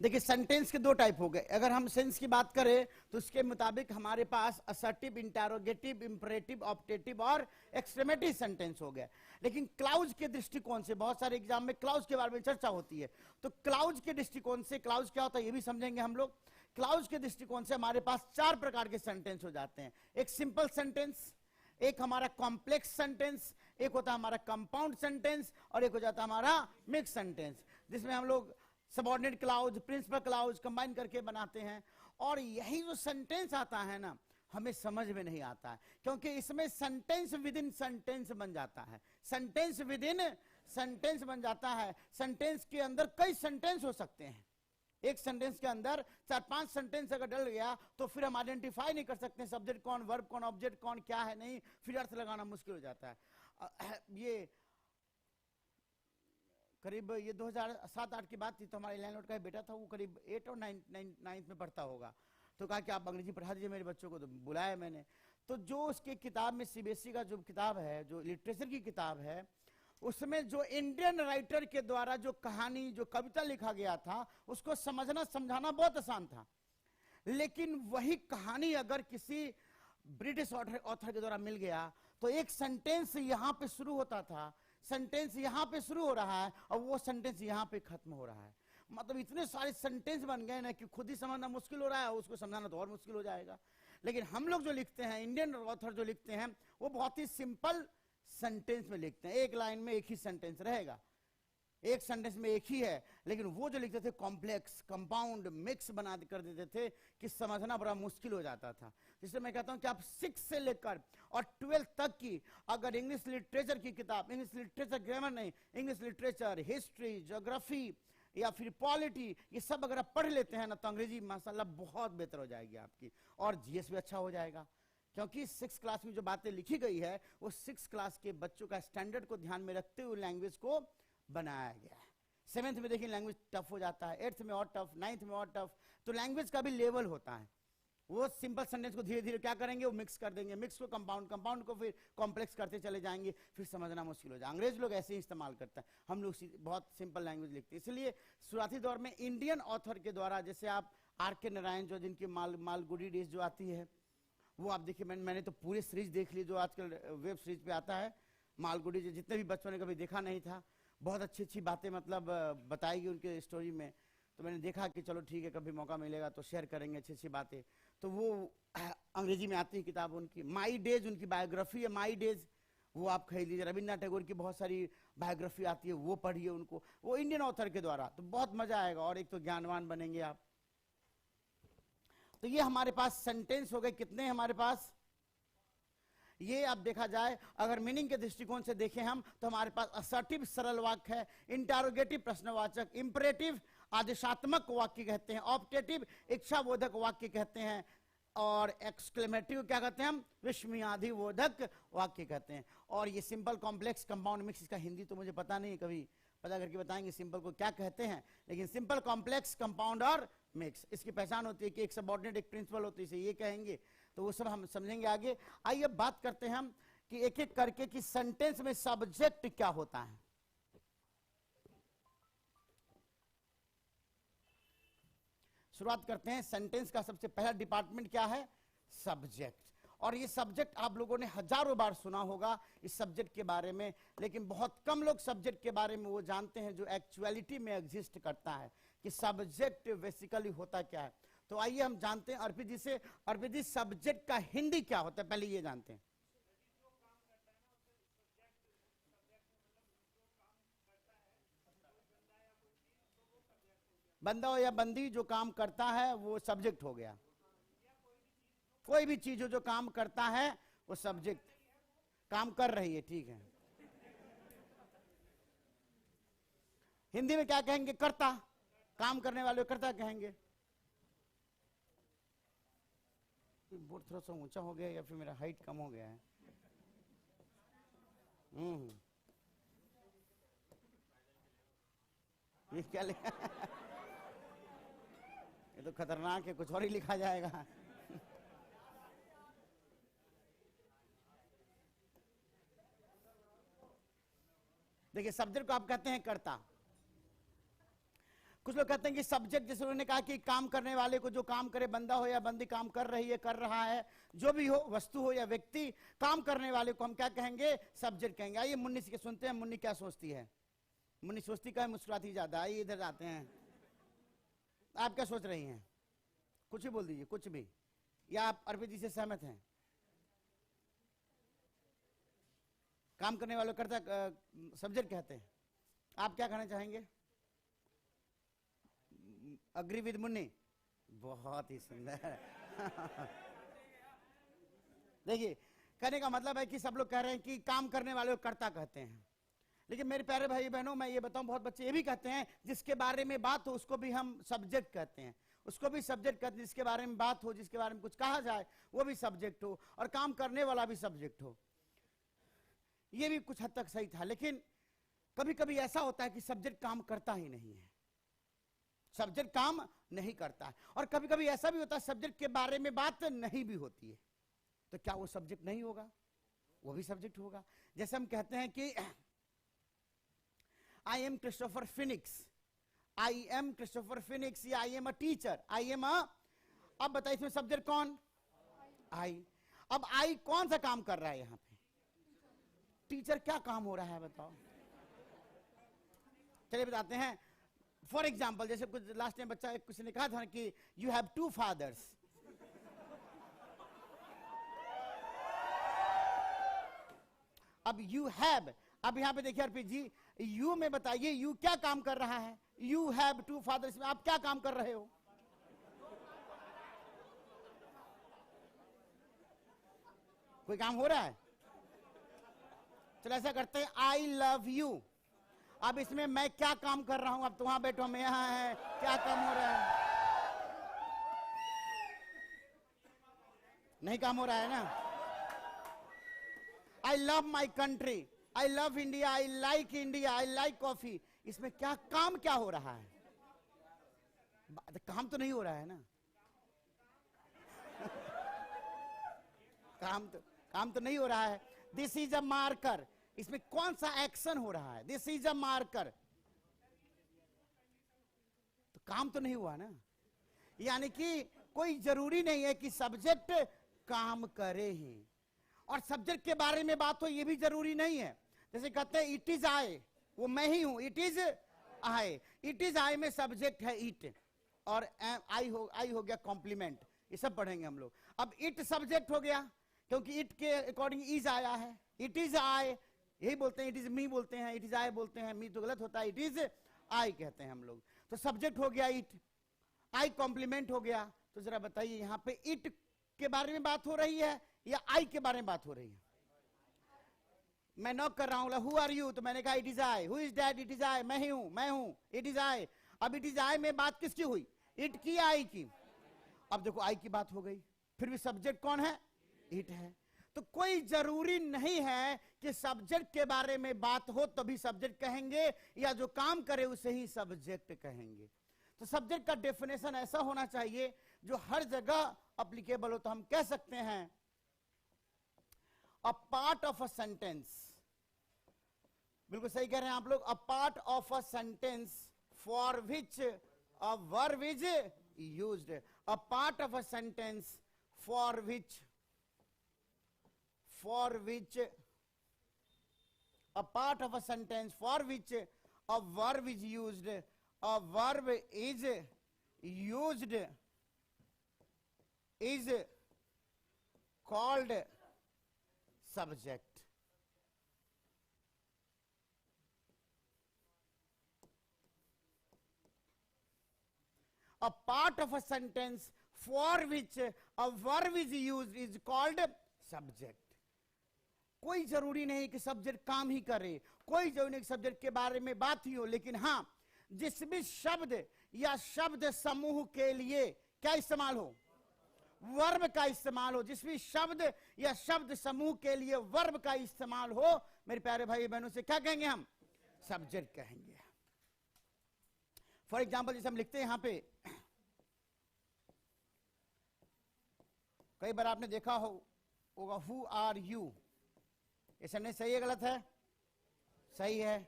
देखिए, सेंटेंस के दो टाइप हो गए। अगर हम सेंस की बात करें तो उसके मुताबिक हमारे पास असर्टिव, इंटरोगेटिव, इंपरेटिव, ऑप्टेटिव और एक्सक्लेमेटिव सेंटेंस हो गया। लेकिन क्लाउज के दृष्टिकोण से, बहुत सारे एग्जाम में क्लाउज के बारे में चर्चा होती है, तो क्लाउज के दृष्टिकोण से क्लाउज क्या होता है ये भी समझेंगे हम लोग। क्लाउज के दृष्टिकोण से हमारे पास 4 प्रकार के सेंटेंस हो जाते हैं। एक सिंपल सेंटेंस, एक हमारा कॉम्प्लेक्स सेंटेंस, एक होता है हमारा कंपाउंड सेंटेंस, और एक हो जाता है हमारा मिक्स सेंटेंस, जिसमें हम लोग subordinate clause, principal clause combine करके बनाते हैं। और यही जो सेंटेंस आता है ना, हमें समझ में नहीं आता है, क्योंकि इसमें सेंटेंस विद इन सेंटेंस बन जाता है, सेंटेंस विद इन सेंटेंस बन जाता है। सेंटेंस के अंदर कई सेंटेंस हो सकते हैं, एक सेंटेंस के अंदर 4-5 सेंटेंस अगर डल गया तो फिर हम आइडेंटिफाई नहीं कर सकते सब्जेक्ट कौन, वर्ब कौन, ऑब्जेक्ट कौन, क्या है नहीं, फिर अर्थ लगाना मुश्किल हो जाता है। ये करीब ये 2007-8 की बात थी, तो हमारे लैंडलॉर्ड का बेटा था, वो करीब 8 और 9th में पढ़ता होगा, तो कहा कि आप अंग्रेजी पढ़ा दीजिए मेरे बच्चों को, तो बुलाया मैंने। तो जो उसके किताब में सीबीएसई का जो किताब है, जो लिटरेचर की किताब है, उसमें जो इंडियन राइटर के द्वारा जो कहानी, जो कविता लिखा गया था, उसको समझना समझाना बहुत आसान था। लेकिन वही कहानी अगर किसी ब्रिटिश ऑथर के द्वारा मिल गया, तो एक सेंटेंस यहां पे शुरू होता था, सेंटेंस यहां पे शुरू हो रहा है, और वो सेंटेंस यहां पे खत्म हो रहा है। मतलब इतने सारे सेंटेंस बन गए ना कि खुद ही समझना मुश्किल हो रहा है, उसको समझाना तो और मुश्किल हो जाएगा। लेकिन हम लोग जो लिखते हैं, इंडियन ऑथर जो लिखते हैं, वो बहुत ही सिंपल सेंटेंस में लिखते हैं, एक लाइन में एक ही सेंटेंस रहेगा, एक सेंटेंस में एक ही है। लेकिन वो जो लिखते थे कॉम्प्लेक्स, कंपाउंड, मिक्स बना कर देते थे कि समझना बड़ा मुश्किल हो जाता था। जिससे मैं कहता हूं कि आप 6 से लेकर और 12 तक की अगर इंग्लिश लिटरेचर की किताब, इंग्लिश लिटरेचर ग्रामर नहीं, इंग्लिश लिटरेचर, हिस्ट्री, ज्योग्राफी या फिर पॉलिटी, ये सब अगर आप पढ़ लेते हैं ना, तो अंग्रेजी माशाल्लाह बहुत बेहतर हो जाएगी आपकी, और जीएस भी अच्छा हो जाएगा। क्योंकि 6th क्लास में जो बातें लिखी गई है, वो 6th क्लास के बच्चों का स्टैंडर्ड को ध्यान में रखते हुए लैंग्वेज को बनाया गया है। 7th में देखिए लैंग्वेज टफ हो जाता है, 8th में और टफ, 9th में और टफ। तो लैंग्वेज का भी लेवल होता है। वो सिंपल सेंटेंस को धीरे धीरे क्या करेंगे, वो मिक्स कर देंगे, मिक्स को कंपाउंड, कंपाउंड को फिर कॉम्प्लेक्स करते चले जाएंगे, फिर समझना मुश्किल हो जाए। अंग्रेज लोग ऐसे ही इस्तेमाल करते हैं, हम लोग बहुत सिंपल लैंग्वेज लिखते हैं। इसलिए शुरुआती दौर में इंडियन ऑथर के द्वारा, जैसे आप आर.के. नारायण, जो जिनकी मालगुडी डेज जो आती है, वो आप देखिए, मैंने तो पूरी सीरीज देख ली जो आजकल वेब सीरीज पे आता है, मालगुडी, जितने भी बच्चों ने कभी देखा नहीं था, बहुत अच्छी अच्छी बातें मतलब बताएगी उनके स्टोरी में। तो मैंने देखा कि चलो ठीक है, कभी मौका मिलेगा तो शेयर करेंगे अच्छी अच्छी बातें। तो वो अंग्रेजी में आती है किताब उनकी, माई डेज, उनकी बायोग्राफी है माई डेज, वो आप खरीद लीजिए। रविन्द्रनाथ टैगोर की बहुत सारी बायोग्राफी आती है, वो पढ़िए उनको, वो इंडियन ऑथर के द्वारा, तो बहुत मजा आएगा, और एक तो ज्ञानवान बनेंगे आप। तो ये हमारे पास सेंटेंस हो गए, कितने हमारे पास, ये अब देखा जाए अगर मीनिंग के दृष्टिकोण से देखें हम, तो हमारे पास असर्टिव सरल वाक्य है, इंटरोगेटिव प्रश्नवाचक, इंपरेटिव आदेशात्मक वाक्य कहते हैं, ऑप्टेटिव इच्छाबोधक वाक्य कहते हैं, और एक्सक्लेमेटिव क्या कहते हैं हम, विस्मयादिबोधक वाक्य कहते हैं। और ये सिंपल, कॉम्प्लेक्स, कंपाउंड, मिक्स, इसका हिंदी तो मुझे पता नहीं, कभी पता करके बताएंगे सिंपल को क्या कहते हैं। लेकिन सिंपल, कॉम्प्लेक्स, कंपाउंड और मिक्स, इसकी पहचान होती है कि एक सबऑर्डिनेट, एक प्रिंसिपल होती है, इसे ये कहेंगे। तो वो सब हम समझेंगे आगे। आइए बात करते हैं हम कि एक एक करके कि सेंटेंस में सब्जेक्ट क्या होता है। शुरुआत करते हैं, सेंटेंस का सबसे पहला डिपार्टमेंट क्या है, सब्जेक्ट। और ये सब्जेक्ट आप लोगों ने हजारों बार सुना होगा इस सब्जेक्ट के बारे में, लेकिन बहुत कम लोग सब्जेक्ट के बारे में वो जानते हैं जो एक्चुअलिटी में एग्जिस्ट करता है, कि सब्जेक्ट बेसिकली होता क्या है। तो आइए हम जानते हैं अर्पित जी से। अर्पित जी, सब्जेक्ट का हिंदी क्या होता है, पहले ये जानते हैं। बंदा हो या बंदी, जो काम करता है वो सब्जेक्ट हो गया। कोई भी चीज हो जो काम करता है वो सब्जेक्ट, काम कर रही है, ठीक है। हिंदी में क्या कहेंगे, कर्ता, काम करने वाले कर्ता कहेंगे। बोर्ड थोड़ा सा ऊंचा हो गया या फिर मेरा हाइट कम हो गया है। ये क्या लिखा ये तो खतरनाक है, कुछ और ही लिखा जाएगा। देखिए, सब्जेक्ट को आप कहते हैं कर्ता। कुछ लोग कहते हैं कि सब्जेक्ट, जैसे उन्होंने कहा कि काम करने वाले को, जो काम करे, बंदा हो या बंदी, काम कर रही है, कर रहा है, जो भी हो, वस्तु हो या व्यक्ति, काम करने वाले को हम क्या कहेंगे, सब्जेक्ट कहेंगे। आइए मुन्नी से सुनते हैं, मुन्नी क्या सोचती है। मुन्नी सोचती का है, मुस्कुराती ज्यादा। आइए इधर आते हैं, आप क्या सोच रही हैं, कुछ ही बोल दीजिए, कुछ भी, या आप अर्पित जी से सहमत हैं। काम करने वाले करता सब्जेक्ट कहते हैं, आप क्या कहना चाहेंगे। अग्री विद मुन्नी, बहुत ही सुंदर। देखिए, कहने का मतलब है कि सब लोग कह रहे हैं कि काम करने वाले को कर्ता कहते हैं, लेकिन मेरे प्यारे भाई बहनों, मैं ये बताऊं, बहुत बच्चे ये भी कहते हैं जिसके बारे में बात हो उसको भी हम सब्जेक्ट कहते हैं, उसको भी सब्जेक्ट कहते हैं। जिसके बारे में बात हो, जिसके बारे में कुछ कहा जाए, वो भी सब्जेक्ट हो, और काम करने वाला भी सब्जेक्ट हो। ये भी कुछ हद तक सही था, लेकिन कभी कभी ऐसा होता है कि सब्जेक्ट काम करता ही नहीं है, सब्जेक्ट काम नहीं करता है। और कभी कभी ऐसा भी होता है सब्जेक्ट के बारे में बात नहीं भी होती है, तो क्या वो सब्जेक्ट नहीं होगा? वो भी सब्जेक्ट होगा। जैसे हम कहते हैं कि I am Christopher Phoenix, I am Christopher Phoenix, या I am a teacher, I am a. अब बताइए इसमें सब्जेक्ट कौन? आई। अब आई कौन सा काम कर रहा है यहां पे? टीचर क्या काम हो रहा है बताओ? चलिए बताते हैं। फॉर एग्जाम्पल, जैसे कुछ लास्ट टाइम बच्चा किसी ने कहा था कि यू हैव 2 फादर्स। अब यू हैव, अब यहां पे देखिए अर्पित जी, यू में बताइए यू क्या काम कर रहा है? यू हैव 2 फादर्स में आप क्या काम कर रहे हो? कोई काम हो रहा है? चलो ऐसा करते हैं, आई लव यू। अब इसमें मैं क्या काम कर रहा हूं? अब तो वहां बैठो, मैं यहां है, क्या काम हो रहा है? नहीं काम हो रहा है ना। I love my country, I love India, I like India, I like coffee. इसमें क्या काम क्या हो रहा है? काम तो नहीं हो रहा है ना। काम तो नहीं हो रहा है। दिस इज अ मार्कर, इसमें कौन सा एक्शन हो रहा है? दिस इज अ मार्कर, तो काम तो नहीं हुआ ना। यानी कि कोई जरूरी नहीं है कि सब्जेक्ट काम करे ही, और सब्जेक्ट के बारे में बात हो ये भी जरूरी नहीं है। जैसे कहते हैं इट इज आई, वो मैं ही हूं, it is I. It is I में सब्जेक्ट है इट, और आई हो गया कॉम्प्लीमेंट, ये सब पढ़ेंगे हम लोग। अब इट सब्जेक्ट हो गया, क्योंकि इट के अकॉर्डिंग इज आया है। इट इज आई, यही बोलते हैं, इट इज मी बोलते हैं, इट इज आई बोलते हैं, मी तो गलत होता है, इट इज आई कहते हैं हम लोग। तो सब्जेक्ट हो गया इट, आई कॉम्प्लीमेंट हो गया। तो जरा बताइए यहां पे इट के बारे में बात हो रही है या आई के बारे में बात हो रही है? मैं नॉक कर रहा हूं, हु आर यू, तो मैंने कहा it is I. Who is that? It is I, मैं ही हूं, मैं हूं, इट इज आई। अब इट इज आई में बात किसकी हुई? इट की, आई की। अब देखो आई की बात हो गई, फिर भी सब्जेक्ट कौन है? इट है। तो कोई जरूरी नहीं है कि सब्जेक्ट के बारे में बात हो तभी सब्जेक्ट कहेंगे, या जो काम करे उसे ही सब्जेक्ट कहेंगे। तो सब्जेक्ट का डेफिनेशन ऐसा होना चाहिए जो हर जगह अप्लीकेबल हो। तो हम कह सकते हैं a part of a sentence, बिल्कुल सही कह रहे हैं आप लोग, a part of a sentence for which a verb is used. A part of a sentence for which a part of a sentence for which a verb is used, a verb is used is called subject. A part of a sentence for which a verb is used is called subject. कोई जरूरी नहीं कि subject काम ही करे, कोई जरूरी नहीं कि सब्जेक्ट के बारे में बात ही हो, लेकिन हां जिस भी शब्द या शब्द समूह के लिए क्या इस्तेमाल हो? वर्ब का इस्तेमाल हो। जिस भी शब्द या शब्द समूह के लिए वर्ब का इस्तेमाल हो, मेरे प्यारे भाई बहनों से क्या कहेंगे हम? सब्जेक्ट कहेंगे। फॉर एग्जाम्पल जैसे हम लिखते हैं यहां पे, कई बार आपने देखा होगा हु आर यू, ये सेंटेंस सही है गलत है? सही है।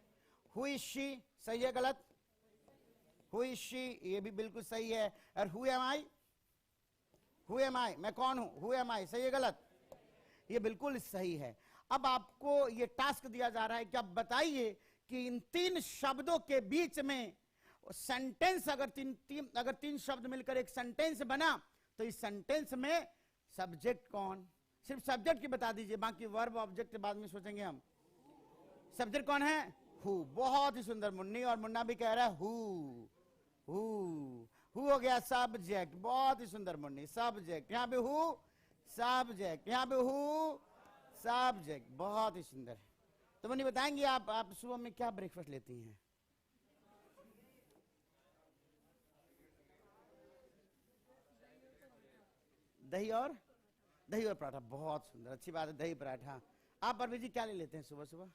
हु इज शी, सही है गलत? हु इज शी, ये भी बिल्कुल सही है। और who am I, who am I, मैं कौन हूं? हु एम आई, सही है गलत? ये बिल्कुल सही है। अब आपको ये टास्क दिया जा रहा है कि आप बताइए कि इन 3 शब्दों के बीच में सेंटेंस, अगर तीन शब्द मिलकर एक सेंटेंस बना, तो इस सेंटेंस में सब्जेक्ट कौन? सिर्फ सब्जेक्ट की बता दीजिए, बाकी वर्ब ऑब्जेक्ट बाद में सोचेंगे हम। सब्जेक्ट कौन है? हु। बहुत ही सुंदर मुन्नी, और मुन्ना भी कह रहा है हु। हु हो गया सब्जेक्ट, बहुत ही सुंदर मुन्नी, सब्जेक्ट। यहां पे हु सब्जेक्ट, यहां पे हु सब्जेक्ट, बहुत ही सुंदर है। तो मुझे बताएंगे आप सुबह में क्या ब्रेकफास्ट लेती हैं? दही और पराठा, बहुत सुंदर, अच्छी बात है, दही पराठा। आप परवीन जी क्या ले लेते हैं सुबह सुबह?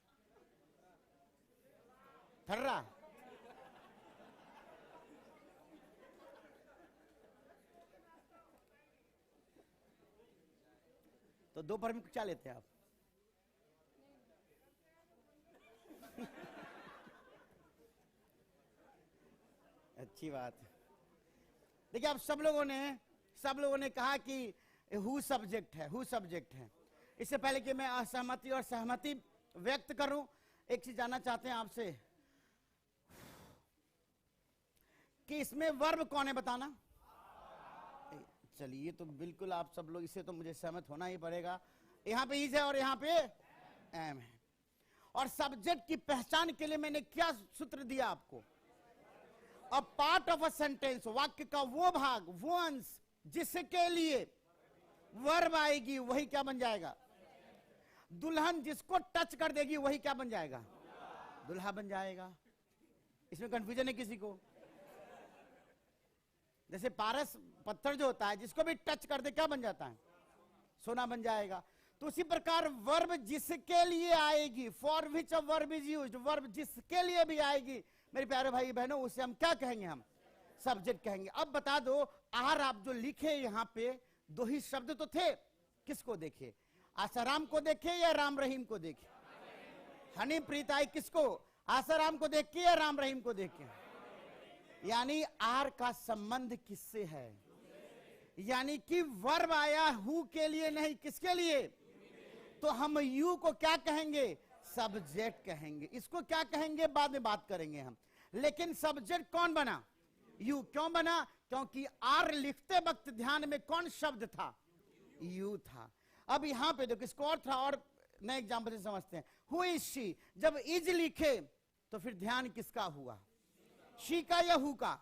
थर्रा। तो दोपहर में क्या लेते हैं आप? अच्छी बात है। देखिए, आप सब लोगों ने कहा कि हु सब्जेक्ट है। इससे पहले कि मैं असहमति और सहमति व्यक्त करूं, एक चीज जानना चाहते हैं आपसे कि इसमें वर्ब कौन है, बताना। चलिए, तो बिल्कुल आप सब लोग, इससे तो मुझे सहमत होना ही पड़ेगा। यहां पे इज है और यहां पे एम है। और सब्जेक्ट की पहचान के लिए मैंने क्या सूत्र दिया आपको? A part of a sentence, वाक्य का वो भाग, वो अंश जिसके लिए वर्ब आएगी वही क्या बन जाएगा? दुल्हन जिसको टच कर देगी वही क्या बन जाएगा? दुल्हा बन जाएगा। इसमें कंफ्यूजन है किसी को? जैसे पारस पत्थर जो होता है, जिसको भी टच कर दे क्या बन जाता है? सोना बन जाएगा। तो उसी प्रकार वर्ब जिसके लिए आएगी, for which a verb is used, verb जिसके लिए भी आएगी मेरे प्यारे भाई बहनों, उसे हम क्या कहेंगे? हम सब्जेक्ट कहेंगे। अब बता दो, आहार आप जो लिखे यहां पे दो ही शब्द तो थे, किसको देखे? आसाराम को देखे या राम रहीम को देखे? हनी प्रीत आई किसको? आसाराम को देख के या राम रहीम को देख के? यानी आर का संबंध किससे है? यानी कि वर्ब आया हु के लिए, नहीं किसके लिए? तो हम यू को क्या कहेंगे? सब्जेक्ट कहेंगे। इसको क्या कहेंगे बाद में बात करेंगे हम। लेकिन सब्जेक्ट कौन बना? यू। क्यों बना? क्योंकि आर लिखते वक्त ध्यान में कौन शब्द था? यू था। अब यहां पे देखो, इसको और थोड़ा और नए एग्जांपल से समझते हैं। हु इज शी, जब इज लिखे तो फिर ध्यान किसका हुआ? शी का या हु का?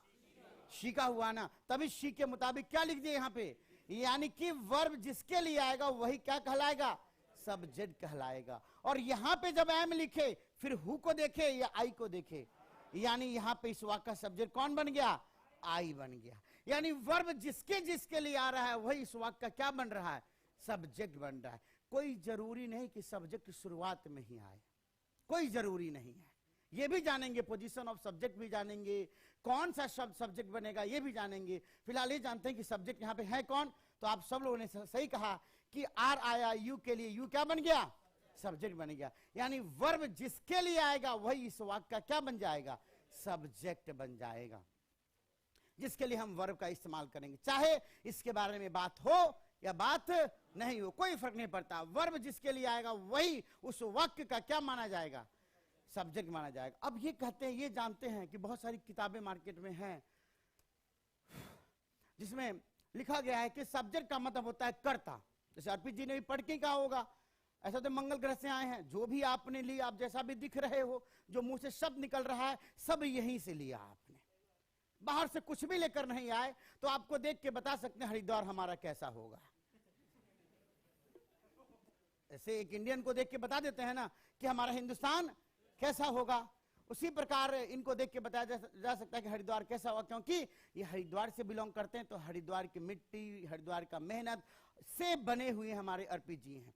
शी का हुआ ना। तभी शी के मुताबिक क्या लिख दिए यहां पे? यानी कि वर्ब जिसके लिए आएगा वही क्या कहलाएगा? सब्जेक्ट कहलाएगा। और यहां पे जब एम लिखे फिर हु को देखे या आई को देखे, यानी यहां पे इस वाक्य का सब्जेक्ट कौन बन गया? आई बन गया। यानी वर्ब जिसके लिए आ रहा है वही इस वाक्य का क्या बन रहा है? सब्जेक्ट बन रहा है। कोई जरूरी नहीं कि सब्जेक्ट शुरुआत में ही आए, कोई जरूरी नहीं है। ये भी जानेंगे, पोजीशन ऑफ सब्जेक्ट भी जानेंगे, कौन सा शब्द सब्जेक्ट बनेगा ये भी जानेंगे। फिलहाल ये जानते हैं कि सब्जेक्ट यहाँ पे है कौन। तो आप सब लोगों ने सही कहा कि आर आया यू के लिए, यू क्या बन गया? सब्जेक्ट बन गया। यानी वर्ब जिसके लिए आएगा वही इस वाक्य का क्या बन जाएगा? सब्जेक्ट बन जाएगा, जिसके लिए हम वर्ब का इस्तेमाल करेंगे। चाहे इसके बारे में बात हो या बात नहीं हो, कोई फर्क नहीं पड़ता। वर्ब जिसके लिए आएगा वही उस वाक्य का क्या माना जाएगा? सब्जेक्ट माना जाएगा। अब ये कहते हैं, ये जानते हैं कि बहुत सारी किताबें मार्केट में हैं जिसमें लिखा गया है कि सब्जेक्ट का मतलब होता है कर्ता। जैसे अर्पित जी ने भी पढ़ के कहा होगा, ऐसा तो मंगल ग्रह से आए हैं, जो भी आपने लिया, आप जैसा भी दिख रहे हो, जो मुंह से शब्द निकल रहा है सब यहीं से लिया आपने, बाहर से कुछ भी लेकर नहीं आए। तो आपको देख के बता सकते हैं हरिद्वार हमारा कैसा होगा। ऐसे एक इंडियन को देख के बता देते हैं ना कि हमारा हिंदुस्तान कैसा होगा, उसी प्रकार इनको देख के बताया जा सकता है कि हरिद्वार कैसा होगा, क्योंकि ये हरिद्वार से बिलोंग करते हैं। तो हरिद्वार की मिट्टी, हरिद्वार का मेहनत से बने हुए हमारे अर्पित जी हैं।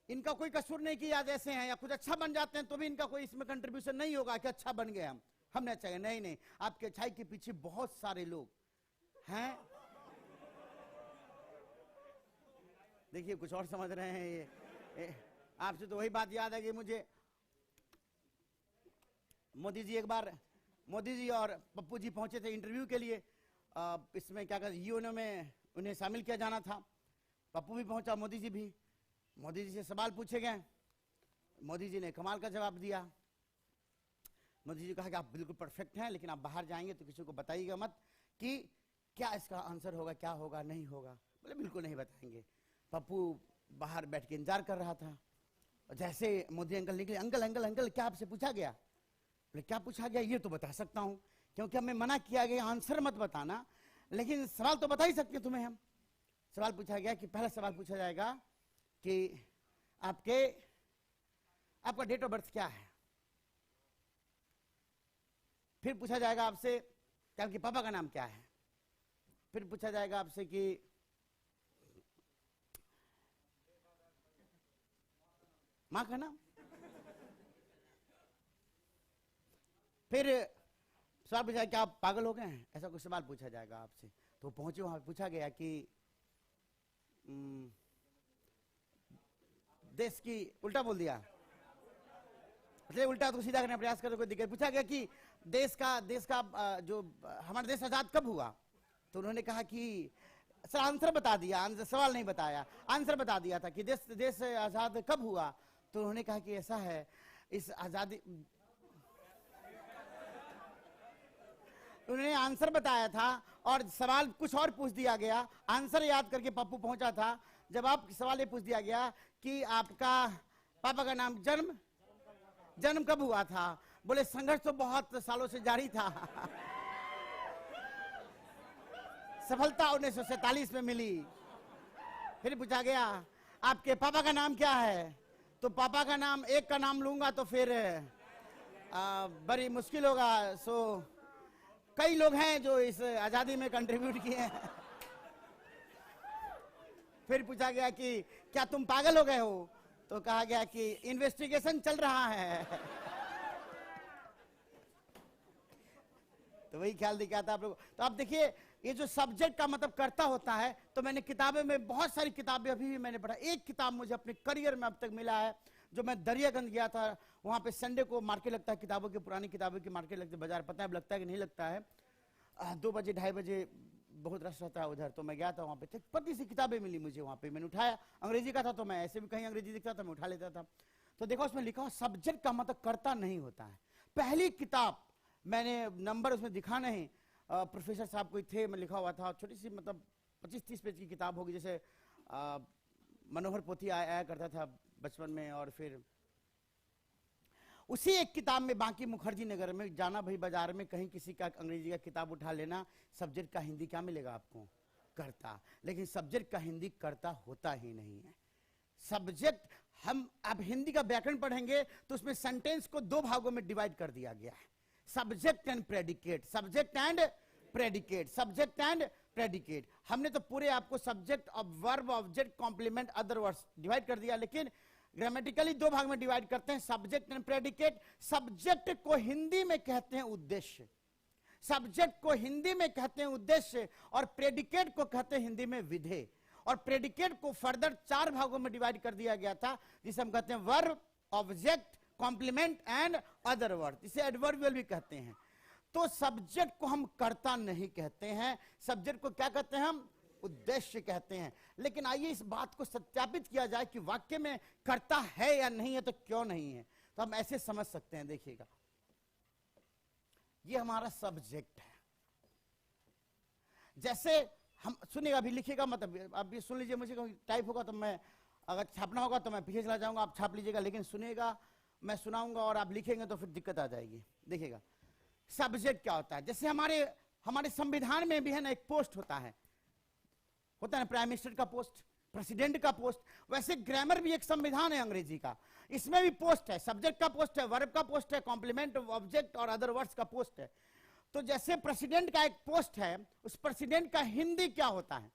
इनका कोई कसूर नहीं कि आज ऐसे हैं या कुछ अच्छा बन जाते हैं तो भी इनका कोई इसमें कंट्रीब्यूशन नहीं होगा कि अच्छा बन गए हमने अच्छा किया। नहीं नहीं, आपके अच्छाई के पीछे बहुत सारे लोग हैं। देखिए कुछ और समझ रहे हैं ये आपसे तो वही बात याद है कि मुझे मोदी जी, एक बार मोदी जी और पप्पू जी पहुंचे थे इंटरव्यू के लिए। इसमें क्या कहते यूएनओ में उन्हें शामिल किया जाना था। पप्पू भी पहुंचा, मोदी जी भी। मोदी जी से सवाल पूछे गए, मोदी जी ने कमाल का जवाब दिया। मोदी जी कहा कि आप बिल्कुल परफेक्ट हैं, लेकिन आप बाहर जाएंगे तो किसी को बताइएगा मत कि क्या इसका आंसर होगा, क्या होगा, नहीं होगा। बोले बिल्कुल नहीं बताएंगे। पप्पू बाहर बैठ के इंतजार कर रहा था। जैसे मोदी अंकल निकले, अंकल अंकल अंकल क्या आपसे पूछा गया? बोले क्या पूछा गया? ये तो बता सकता हूं, क्योंकि हमें मना किया गया आंसर मत बताना, लेकिन सवाल तो बता ही सकते हैं तुम्हें हम। सवाल पूछा गया कि पहला सवाल पूछा जाएगा कि आपके आपका डेट ऑफ बर्थ क्या है? फिर पूछा जाएगा आपसे कि आपके पापा का नाम क्या है? फिर पूछा जाएगा आपसे कि मां का नाम। फिर सवाल पूछा कि आप पागल हो गए हैं, ऐसा कुछ सवाल पूछा जाएगा आपसे। तो पहुंचे वहां, पूछा गया कि देश की, उल्टा बोल दिया, मतलब उल्टा तो सीधा करने का प्रयास करो, कोई दिक्कत। पूछा गया कि देश का जो हमारा देश आजाद कब हुआ? तो उन्होंने कहा कि सर आंसर बता दिया, आंसर सवाल नहीं बताया, आंसर बता दिया था कि देश आजाद कब हुआ। तो उन्होंने कहा कि ऐसा है, इस आजादी, उन्होंने आंसर बताया था और सवाल कुछ और पूछ दिया गया। आंसर याद करके पप्पू पहुंचा था। जब आप सवाल ये पूछ दिया गया कि आपका पापा का नाम, जन्म कब हुआ था? बोले संघर्ष तो बहुत सालों से जारी था, सफलता 1947 में मिली। फिर पूछा गया आपके पापा का नाम क्या है? तो पापा का नाम, एक का नाम लूंगा तो फिर बड़ी मुश्किल होगा। सो कई लोग हैं जो इस आजादी में कंट्रीब्यूट किए हैं। फिर पूछा गया कि क्या तुम पागल हो गए हो? तो कहा गया कि इन्वेस्टिगेशन चल रहा है। तो वही ख्याल दिखाता आप लोग। तो आप देखिए, ये जो सब्जेक्ट का मतलब कर्ता होता है, तो मैंने किताबें में, बहुत सारी किताबें अभी भी मैंने पढ़ा। एक किताब मुझे अपने करियर में अब तक मिला है, जो मैं दरियागंज गया था, वहां पे संडे को मार्केट लगता है, किताबों की, पुरानी किताबों की मार्केट लगती है, बाजार, पता है अब लगता है कि नहीं लगता है, 2 बजे 2:30 बजे बहुत रश रहता है उधर। तो मैं गया था वहां पे, पतली सी किताबें मिली मुझे वहां पे, मैंने उठाया, अंग्रेजी का था, तो मैं ऐसे भी कहीं अंग्रेजी दिखता था मैं उठा लेता था। तो देखो उसमें लिखा हो सब्जेक्ट का मतलब कर्ता नहीं होता है। पहली किताब मैंने, नंबर उसमें दिखा नहीं, प्रोफेसर साहब कोई थे, मैं लिखा हुआ था, छोटी सी मतलब 25-30 पेज की किताब होगी, जैसे मनोहर पोथी आया करता था बचपन में। और फिर उसी एक किताब में, बांकी मुखर्जी नगर में जाना भाई बाजार में, कहीं किसी का अंग्रेजी का किताब उठा लेना, सब्जेक्ट का हिंदी क्या मिलेगा आपको? कर्ता। लेकिन सब्जेक्ट का हिंदी कर्ता होता ही नहीं है। सब्जेक्ट, हम अब हिंदी का व्याकरण पढ़ेंगे तो उसमें सेंटेंस को 2 भागों में डिवाइड कर दिया गया है, subject and predicate, subject and predicate, subject and predicate. हमने तो पूरे आपको subject, verb, object, complement, other words divide कर दिया, लेकिन ग्रामेटिकली 2 भाग में डिवाइड करते हैं, सब्जेक्ट एंड प्रेडिकेट। सब्जेक्ट को हिंदी में कहते हैं उद्देश्य, सब्जेक्ट को हिंदी में कहते हैं उद्देश्य, और प्रेडिकेट को कहते हैं हिंदी में विधेय। और प्रेडिकेट को फर्दर 4 भागों में डिवाइड कर दिया गया था, जिसे हम कहते हैं verb, object, complement and other word, इसे एडवर्बियल भी कहते हैं। तो सब्जेक्ट को हम कर्ता नहीं कहते हैं, सब्जेक्ट को क्या कहते हैं हम? उद्देश्य कहते हैं। लेकिन आइए इस बात को सत्यापित किया जाए कि वाक्य में कर्ता है या नहीं है, तो क्यों नहीं है। तो हम ऐसे समझ सकते हैं, देखिएगा, ये हमारा सब्जेक्ट है। जैसे हम सुनिएगा, अभी लिखिएगा, मतलब आप ये सुन लीजिए, मुझे टाइप होगा तो मैं, अगर छापना होगा तो मैं पीछे चला जाऊंगा, आप छाप लीजिएगा, लेकिन सुनिएगा, मैं सुनाऊंगा और आप लिखेंगे तो फिर दिक्कत आ जाएगी। देखिएगा सब्जेक्ट क्या होता है। जैसे हमारे संविधान में भी है ना, एक पोस्ट होता है ना, प्राइम मिनिस्टर का पोस्ट, प्रेसिडेंट का पोस्ट। वैसे ग्रामर भी एक संविधान है अंग्रेजी का, इसमें भी पोस्ट है, सब्जेक्ट का पोस्ट है, वर्ब का पोस्ट है, कॉम्प्लीमेंट, ऑब्जेक्ट और अदर वर्ड्स का पोस्ट है। तो जैसे प्रेसिडेंट का एक पोस्ट है, उस प्रेसिडेंट का हिंदी क्या होता है?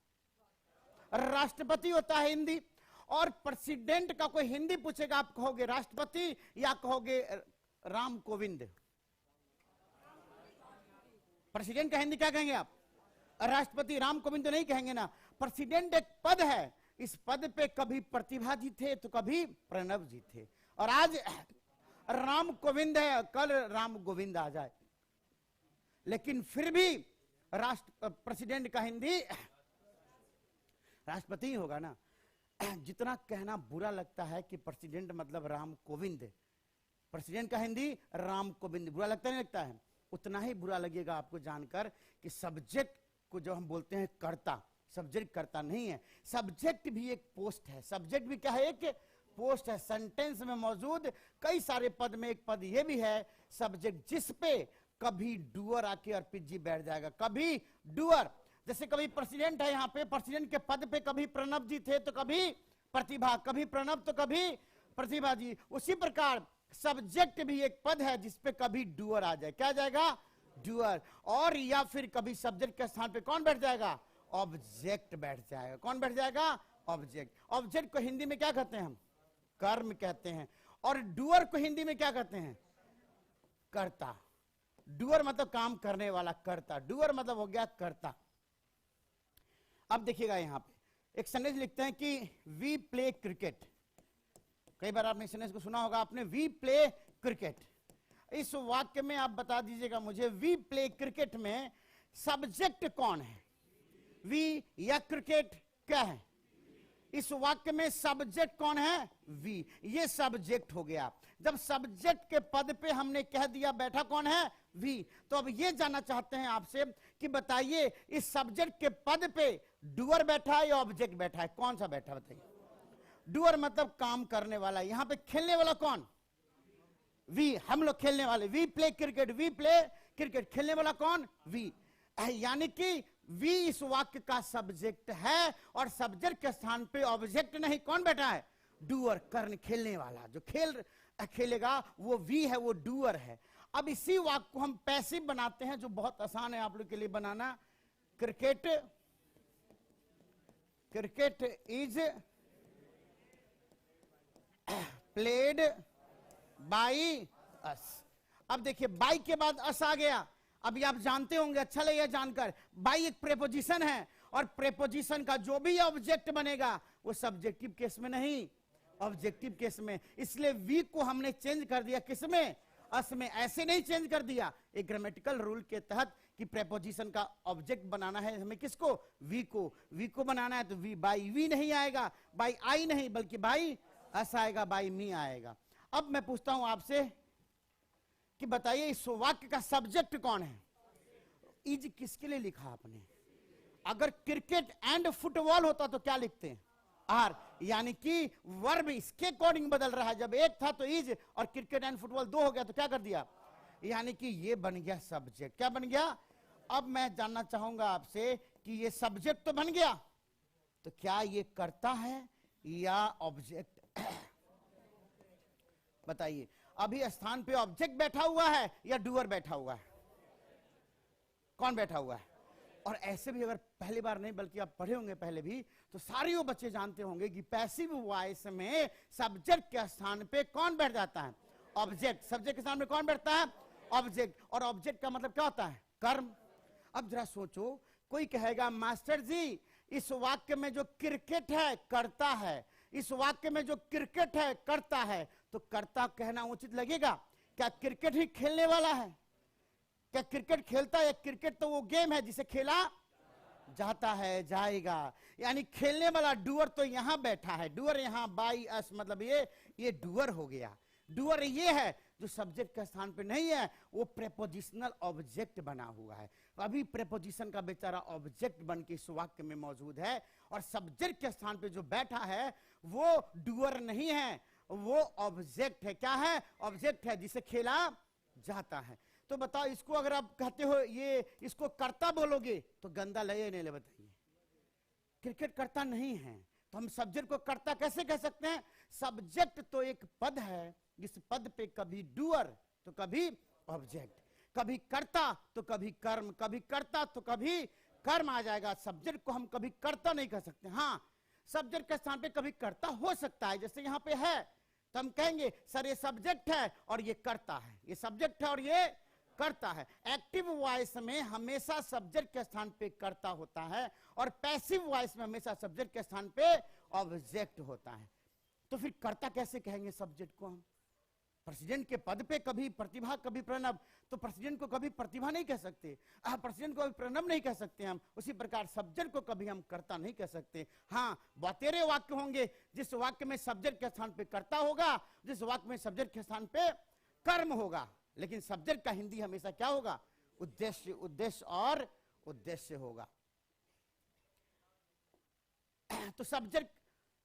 राष्ट्रपति होता है हिंदी। और प्रेसिडेंट का कोई हिंदी पूछेगा, आप कहोगे राष्ट्रपति या कहोगे राम कोविंद? प्रेसिडेंट का हिंदी क्या कहेंगे आप? राष्ट्रपति। राम कोविंद तो नहीं कहेंगे ना। प्रेसिडेंट एक पद है, इस पद पे कभी प्रतिभा जी थे तो कभी प्रणब जी थे, और आज राम कोविंद है, कल राम गोविंद आ जाए, लेकिन फिर भी प्रेसिडेंट का हिंदी राष्ट्रपति होगा ना। जितना कहना बुरा लगता है कि प्रेसिडेंट मतलब राम कोविंद, प्रेसिडेंट का हिंदी राम कोविंद, बुरा लगता नहीं लगता है? उतना ही बुरा लगेगा आपको जानकर कि सब्जेक्ट को जो हम बोलते हैं कर्ता, सब्जेक्ट कर्ता नहीं है। सब्जेक्ट भी एक पोस्ट है, सब्जेक्ट भी क्या है? एक पोस्ट है। सेंटेंस में मौजूद कई सारे पद में एक पद ये भी है सब्जेक्ट, जिस पे कभी डूअर आके अर्पित जी बैठ जाएगा, कभी डूअर। जैसे कभी प्रेसिडेंट है यहाँ पे, प्रेसिडेंट के पद पे कभी प्रणब जी थे तो कभी प्रतिभा, कभी प्रणब तो कभी प्रतिभा जी। उसी प्रकार सब्जेक्ट भी एक पद है जिसपे कभी डूअर आ जाए, क्या आ जाएगा, डूअर। और या फिर कभी सब्जेक्ट के स्थान पे कौन बैठ जाएगा, ऑब्जेक्ट बैठ जाएगा। कौन बैठ जाएगा, ऑब्जेक्ट। ऑब्जेक्ट को हिंदी में क्या कहते हैं हम, कर्म कहते हैं। और डूअर को हिंदी में क्या कहते हैं, कर्ता। डूअर मतलब काम करने वाला, कर्ता। डूअर मतलब हो गया कर्ता। अब देखिएगा यहां पे एक सेंटेंस लिखते हैं कि वी प्ले क्रिकेट। कई बार आपने सेंटेंस को सुना होगा आपने, वी प्ले क्रिकेट। इस वाक्य में आप बता दीजिएगा मुझे, वी प्ले क्रिकेट में सब्जेक्ट कौन है, वी या क्रिकेट, क्या है। इस वाक्य में सब्जेक्ट कौन है, वी। ये सब्जेक्ट हो गया। जब सब्जेक्ट के पद पे हमने कह दिया बैठा कौन है, वी, तो अब ये जानना चाहते हैं आपसे कि बताइए इस सब्जेक्ट के पद पे डूअर बैठा है या ऑब्जेक्ट बैठा है, कौन सा बैठा, बताइए। डूअर मतलब काम करने वाला। यहां पे खेलने वाला कौन, वी, हम लोग खेलने वाले। We play cricket, we play cricket, खेलने वाला कौन, वी। यानी कि वी इस वाक्य का सब्जेक्ट है और सब्जेक्ट के स्थान पे ऑब्जेक्ट नहीं, कौन बैठा है, डूअर, कर्ण, खेलने वाला। जो खेलेगा वो वी है, वो डूअर है। अब इसी वाक्य को हम पैसिव बनाते हैं, जो बहुत आसान है आप लोग के लिए बनाना। Cricket, cricket is played by us. अब देखिए बाई के बाद अस आ गया। अभी आप जानते होंगे, अच्छा लगेगा जानकर, बाई एक प्रेपोजिशन है और प्रेपोजिशन का जो भी ऑब्जेक्ट बनेगा वो सब्जेक्टिव केस में नहीं, ऑब्जेक्टिव केस में। इसलिए वी को हमने चेंज कर दिया किसमें, अस में। ऐसे नहीं चेंज कर दिया, एक ग्रामेटिकल रूल के तहत कि प्रेपोजिशन का ऑब्जेक्ट बनाना है हमें, किसको, वी को। वी को बनाना है तो वी बाई वी नहीं आएगा, बाई आई नहीं, बल्कि बाई अस आएगा, बाई मी आएगा। अब मैं पूछता हूं आपसे कि बताइए इस वाक्य का सब्जेक्ट कौन है। इज किसके लिए लिखा आपने, अगर क्रिकेट एंड फुटबॉल होता तो क्या लिखते हैं, आर। यानी कि वर्ब इसके अकॉर्डिंग बदल रहा है। जब एक था तो इज और क्रिकेट एंड फुटबॉल दो हो गया तो क्या कर दिया, यानी कि ये बन गया सब्जेक्ट। क्या बन गया। अब मैं जानना चाहूंगा आपसे कि ये सब्जेक्ट तो बन गया, तो क्या ये कर्ता है या ऑब्जेक्ट, बताइए। अभी स्थान पे ऑब्जेक्ट बैठा हुआ है या डूअर बैठा हुआ है, कौन बैठा हुआ है। और ऐसे भी अगर पहली बार नहीं बल्कि आप पढ़े होंगे पहले भी, तो सारे वो बच्चे जानते होंगे कि पैसिव वॉइस में सब्जेक्ट के स्थान पे कौन बैठ जाता है, ऑब्जेक्ट। सब्जेक्ट के स्थान पे कौन बैठता है, ऑब्जेक्ट। और ऑब्जेक्ट का मतलब क्या होता है, कर्म। अब जरा सोचो, कोई कहेगा मास्टर जी इस वाक्य में जो क्रिकेट है कर्ता है, इस वाक्य में जो क्रिकेट है करता है, तो कर्ता कहना उचित लगेगा। क्या क्रिकेट ही खेलने वाला है, क्या क्रिकेट खेलता है, क्रिकेट तो वो गेम है जिसे खेला जाता है, जाएगा। यानी खेलने वाला डूअर तो यहां बैठा है, डूअर यहां बाई अस, मतलब ये डूअर हो गया। डूअर ये है जो सब्जेक्ट के स्थान पे नहीं है, वो प्रेपोजिशनल ऑब्जेक्ट बना हुआ है। अभी प्रेपोजिशन का बेचारा ऑब्जेक्ट बन के इस वाक्य में मौजूद है और सब्जेक्ट के स्थान पे जो बैठा है वो डूअर नहीं है, वो ऑब्जेक्ट है। क्या है, ऑब्जेक्ट है जिसे खेला जाता है। तो बताओ इसको अगर आप कहते हो ये इसको कर्ता बोलोगे तो गंदा लगे नहीं, बताइए। क्रिकेट कर्ता नहीं है तो हम सब्जेक्ट को कर्ता कैसे कह सकते हैं। सब्जेक्ट तो एक पद है जिस पद पे कभी डूअर तो कभी ऑब्जेक्ट, कभी कर्ता तो कभी कर्म, कभी कर्ता तो कभी कर्म आ जाएगा। सब्जेक्ट को हम कभी कर्ता नहीं कह सकते। हाँ, सब्जेक्ट के स्थान पे कभी कर्ता हो सकता है, जैसे यहां पे है तो हम कहेंगे सर ये सब्जेक्ट है और ये कर्ता है, ये सब्जेक्ट है और ये करता है। एक्टिव वॉइस में हमेशा सब्जेक्ट के स्थान पे कर्ता होता है और पैसिव वॉइस में हमेशा सब्जेक्ट के स्थान पे ऑब्जेक्ट होता है। तो फिर कर्ता कैसे कहेंगे सब्जेक्ट को हम। प्रेसिडेंट के पद पे कभी प्रतिभा कभी प्रणब, तो प्रेसिडेंट को कभी प्रतिभा नहीं कह सकते, प्रेसिडेंट को कभी प्रणब नहीं कह सकते हम। उसी प्रकार सब्जेक्ट को कभी हम कर्ता नहीं कह सकते। हाँ, बतेरे वाक्य होंगे जिस वाक्य में सब्जेक्ट के स्थान पे कर्ता होगा, जिस वाक्य में सब्जेक्ट के स्थान पे कर्म होगा। लेकिन सब्जेक्ट का हिंदी हमेशा क्या होगा, उद्देश्य, उद्देश्य और उद्देश्य होगा। तो सब्जेक्ट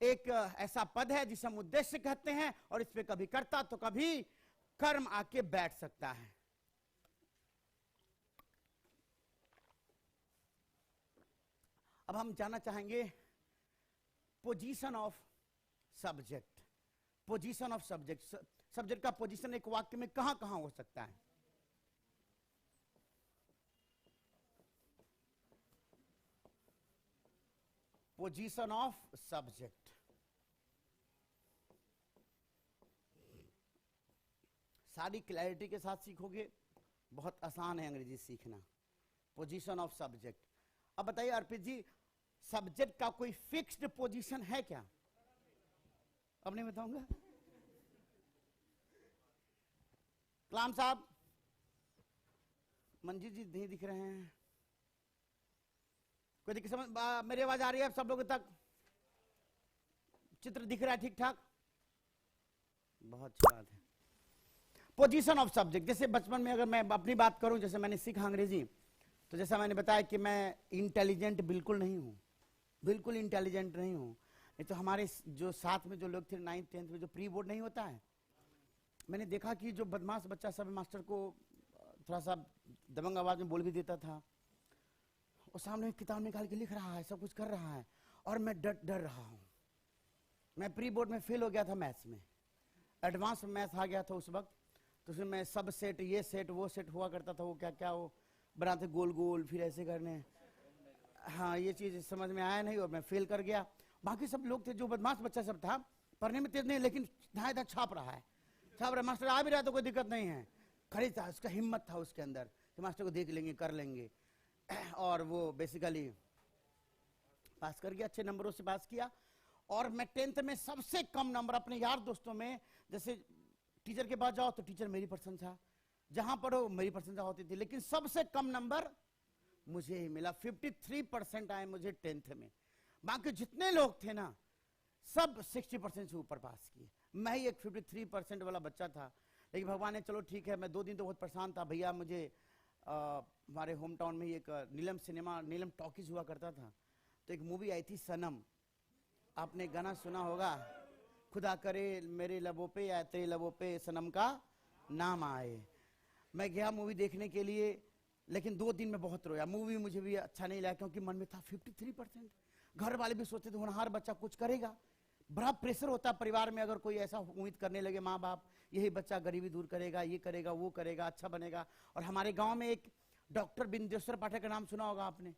एक ऐसा पद है जिसे हम उद्देश्य कहते हैं और इस पे कभी कर्ता तो कभी कर्म आके बैठ सकता है। अब हम जानना चाहेंगे position of subject. Position of subject, subject का पोजीशन एक वाक्य में कहां कहां हो सकता है। पोजीशन ऑफ सब्जेक्ट, सारी क्लैरिटी के साथ सीखोगे, बहुत आसान है अंग्रेजी सीखना। Position of subject. अब बताइए अर्पित जी, सब्जेक्ट का कोई फिक्स्ड पोजीशन है क्या? अब नहीं बताऊंगा। कलाम साहब, मंजीत जी नहीं दिख रहे हैं, कोई दिक्कत समझ, मेरी आवाज आ रही है सब लोगों तक? चित्र दिख रहा है ठीक ठाक? बहुत अच्छी बात है। पोजीशन ऑफ सब्जेक्ट, जैसे बचपन में अगर मैं अपनी बात करूं, जैसे मैंने सीखा अंग्रेजी, तो जैसा मैंने बताया कि मैं इंटेलिजेंट बिल्कुल नहीं हूं, बिल्कुल इंटेलिजेंट नहीं हूं। नहीं तो हमारे जो साथ में जो लोग थे 9th 10th में, जो प्री बोर्ड नहीं होता है, मैंने देखा कि जो बदमाश बच्चा सब मास्टर को थोड़ा सा दबंग आवाज में बोल भी देता था, वो सामने किताब निकाल के लिख रहा है, सब कुछ कर रहा है, और मैं डर रहा हूं। मैं प्री बोर्ड में फेल हो गया था मैथ्स में, एडवांस मैथ आ गया था उस वक्त, तो उसमें मैं सब सेट, ये सेट वो सेट हुआ करता था, वो क्या क्या वो बनाते गोल गोल, फिर ऐसे करने, हाँ ये चीज समझ में आया नहीं और मैं फेल कर गया। बाकी सब लोग थे, जो बदमाश बच्चा सब था, पढ़ने में तेज नहीं, लेकिन धाए छाप रहा है, छाप रहा, मास्टर आ भी रहा तो कोई दिक्कत नहीं है, खड़ी था, उसका हिम्मत था उसके अंदर कि मास्टर को देख लेंगे, कर लेंगे, और वो बेसिकली पास कर गया, अच्छे नंबरों से पास किया। और मैं 10th में सबसे कम नंबर अपने यार दोस्तों में, जैसे टीचर के पास जाओ तो टीचर मेरी प्रशंसा, जहां पढ़ो मेरी प्रशंसा होती थी, लेकिन सबसे कम नंबर मुझे ही मिला, 53% आए मुझे 10th में। बाकी जितने लोग थे ना, सब 60% से ऊपर पास किए, मैं ही एक 53% वाला बच्चा था। लेकिन भगवान ने, चलो ठीक है, मैं 2 दिन तो बहुत परेशान था भैया। मुझे हमारे होम टाउन में ही एक नीलम सिनेमा, नीलम टॉकीज हुआ करता था, तो एक मूवी आई थी सनम, आपने गाना सुना होगा, खुदा करे मेरे लबों पे या तेरे लबों पे सनम का नाम आए। मैं गया मूवी देखने के लिए, लेकिन 2 दिन में बहुत रोया, मूवी मुझे भी अच्छा नहीं लगा, क्योंकि मन में था 53%। घर वाले भी सोचते थे होनहार बच्चा कुछ करेगा, बड़ा प्रेशर होता है परिवार में, अगर कोई ऐसा उम्मीद करने लगे माँ बाप, यही बच्चा गरीबी दूर करेगा, ये करेगा वो करेगा, अच्छा बनेगा। और हमारे गांव में एक डॉक्टर बिंदेश्वर पाठक का नाम सुना होगा आपने,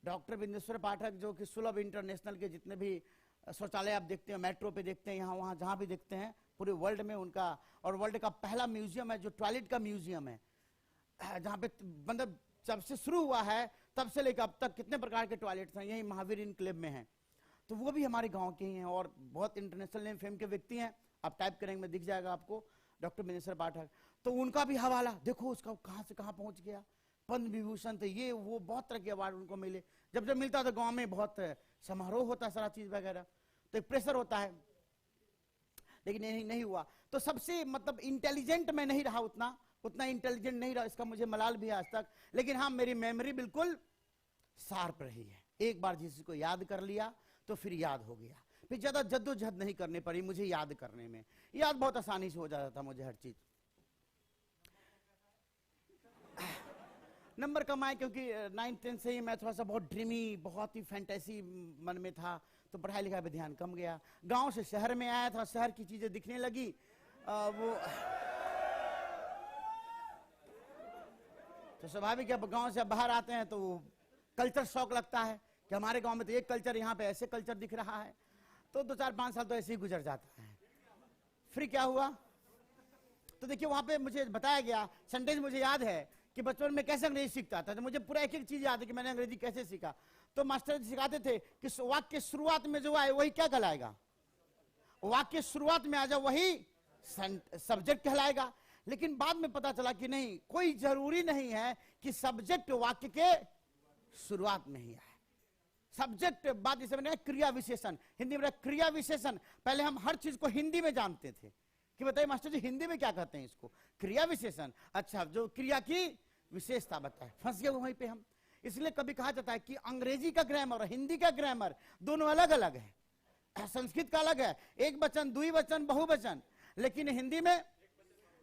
डॉक्टर बिंदेश्वर पाठक, जो कि सुलभ इंटरनेशनल के जितने भी शौचालय आप देखते हैं, मेट्रो पे देखते हैं, यहाँ वहाँ जहाँ भी देखते हैं, पूरे वर्ल्ड में उनका, और वर्ल्ड का पहला म्यूजियम है जो टॉयलेट का म्यूजियम है, जहाँ पे मतलब जब से शुरू हुआ है तब से लेकर अब तक कितने प्रकार के टॉयलेट्स हैं, यही महावीर इनक्लेव में है। तो वो भी हमारे गांव के ही हैं और बहुत इंटरनेशनल नेम फेम के व्यक्ति हैं, आप टाइप करेंगे दिख जाएगा आपको, डॉक्टर बिंदेश्वर पाठक। तो उनका भी हवाला देखो, उसका कहाँ से कहाँ पहुंच गया, पद्म विभूषण थे, ये वो बहुत तरह के अवार्ड उनको मिले। जब जब मिलता था गांव में बहुत समारोह होता है, सारा चीज वगैरह, तो एक प्रेशर होता है, लेकिन नहीं हुआ। तो सबसे मतलब इंटेलिजेंट मैं नहीं रहा, उतना इंटेलिजेंट नहीं रहा, इसका मुझे मलाल भी है आज तक। लेकिन हाँ, मेरी मेमोरी बिल्कुल शार्प रही है, एक बार जिसको याद कर लिया तो फिर याद हो गया, फिर ज्यादा जद्दोजहद नहीं करनी पड़ी मुझे याद करने में, याद बहुत आसानी से हो जाता था मुझे हर चीज। नंबर कम आए क्योंकि 9th 10th से ही मैं थोड़ा सा बहुत ड्रीमी, बहुत ही फैंटेसी मन में था, तो पढ़ाई लिखाई पे ध्यान कम गया। गांव से शहर में आया था, शहर की चीजें दिखने लगी, वो तो स्वाभाविक है, गांव से बाहर आते हैं तो कल्चर शौक लगता है कि हमारे गांव में तो एक कल्चर, यहाँ पे ऐसे कल्चर दिख रहा है, तो 2-4-5 साल तो ऐसे ही गुजर जाता है। फिर क्या हुआ, तो देखिए वहां पे मुझे बताया गया, सेंटेंस मुझे याद है कि बचपन में कैसे अंग्रेजी सीखता था, तो मुझे पूरा एक एक चीज याद है कि मैंने अंग्रेजी कैसे सीखा। तो मास्टर जी सिखाते थे कि वाक्य के शुरुआत में जो आए वही क्या कहलाएगा, वाक्य शुरुआत में आ जाए वही सब्जेक्ट कहलाएगा। लेकिन बाद में पता चला कि नहीं, कोई जरूरी नहीं है कि सब्जेक्ट वाक्य के शुरुआत में ही आए, सब्जेक्ट बाद, जैसे मैंने क्रिया विशेषण, हिंदी में क्रिया विशेषण, पहले हम हर चीज को हिंदी में जानते थे कि बताइए मास्टर जी हिंदी में क्या कहते हैं इसको, क्रिया विशेषण, अच्छा जो क्रिया की विशेषता बताए, फंस गए वहीं पे हम। इसलिए कभी कहा जाता है कि अंग्रेजी का ग्रामर और हिंदी का ग्रामर दोनों अलग अलग है, संस्कृत का अलग है, एक वचन, द्विवचन, बहुवचन, लेकिन हिंदी में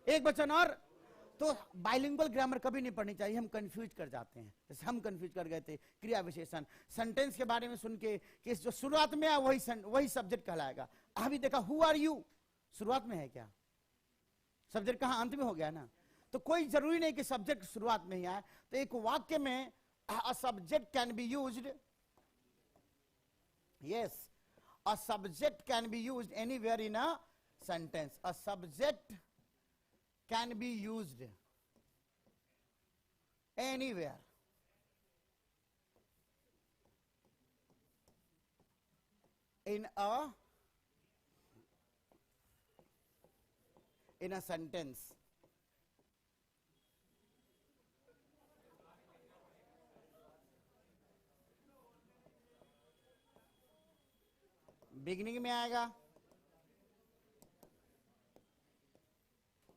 एक वचन। और तो बाइलिंगुअल ग्रामर कभी नहीं पढ़नी चाहिए, हम कंफ्यूज कर जाते हैं, जैसे हम कंफ्यूज कर गए थे क्रिया विशेषण। सेंटेंस के बारे में सुन के कि जो शुरुआत में आया वही सब्जेक्ट कहलाएगा। अभी देखा हु आर यू, शुरुआत में है क्या? सब्जेक्ट कहां? अंत में हो गया ना। तो कोई जरूरी नहीं कि सब्जेक्ट शुरुआत में ही आए। तो एक वाक्य में a subject can be used, yes, a subject can be used anywhere in a sentence. A subject can be used anywhere in a sentence. Beginning में आएगा,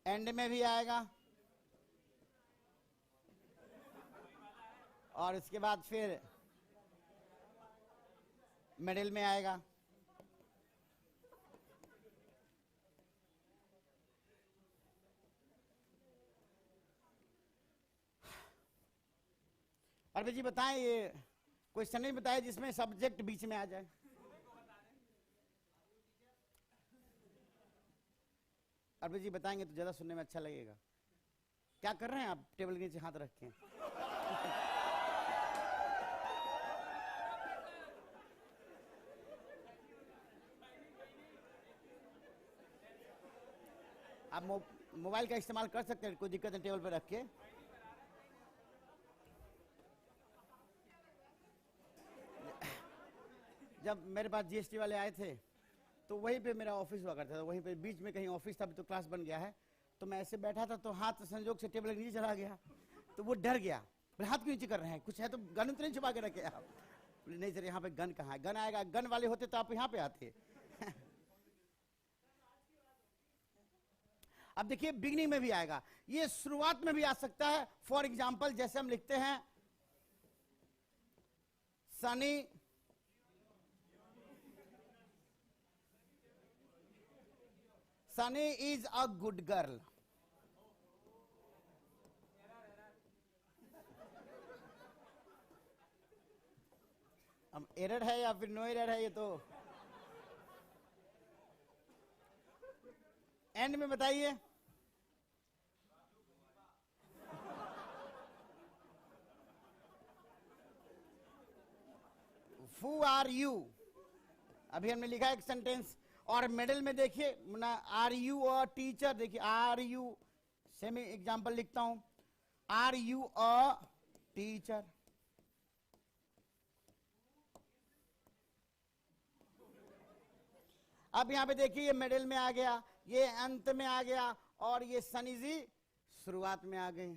एंड में भी आएगा, और इसके बाद फिर मिडिल में आएगा। अरबी जी बताएं, ये क्वेश्चन नहीं बताया जिसमें सब्जेक्ट बीच में आ जाए। अरबी जी बताएंगे तो ज्यादा सुनने में अच्छा लगेगा। क्या कर रहे हैं आप टेबल के नीचे हाथ रख के? आप मोबाइल का इस्तेमाल कर सकते हैं, कोई दिक्कत नहीं, टेबल पर रख के। जब मेरे पास जीएसटी वाले आए थे तो वहीं पे मेरा ऑफिस हुआ करता था, वहीं पे बीच में कहीं ऑफिस था, तो क्लास बन गया है। तो मैं ऐसे बैठा था तो हाथ संजोग से टेबल के नीचे चला गया, तो वो डर गया, बोले हाथ क्यों नीचे कर रहे हैं, कुछ है तो गन तो नहीं छुपा के रखे आप? बोले नहीं सर, यहाँ पे गन कहाँ है? गन आएगा, गन वाले होते तो आप यहाँ पे आते। अब देखिए बिगनिंग में भी आएगा, ये शुरुआत में भी आ सकता है। फॉर एग्जाम्पल जैसे हम लिखते हैं Sunny Sunny is a good girl. अब एरर है या फिर नो एरर है, ये तो एंड में बताइए। हु आर यू, अभी हमने लिखा एक सेंटेंस, और मिडिल में देखिए ना, आर यू अ टीचर, देखिए आर यू, सेम एग्जांपल लिखता हूं, आर यू अ टीचर। अब यहां पे देखिए ये मिडिल में आ गया, ये अंत में आ गया, और ये सनी जी शुरुआत में आ गए।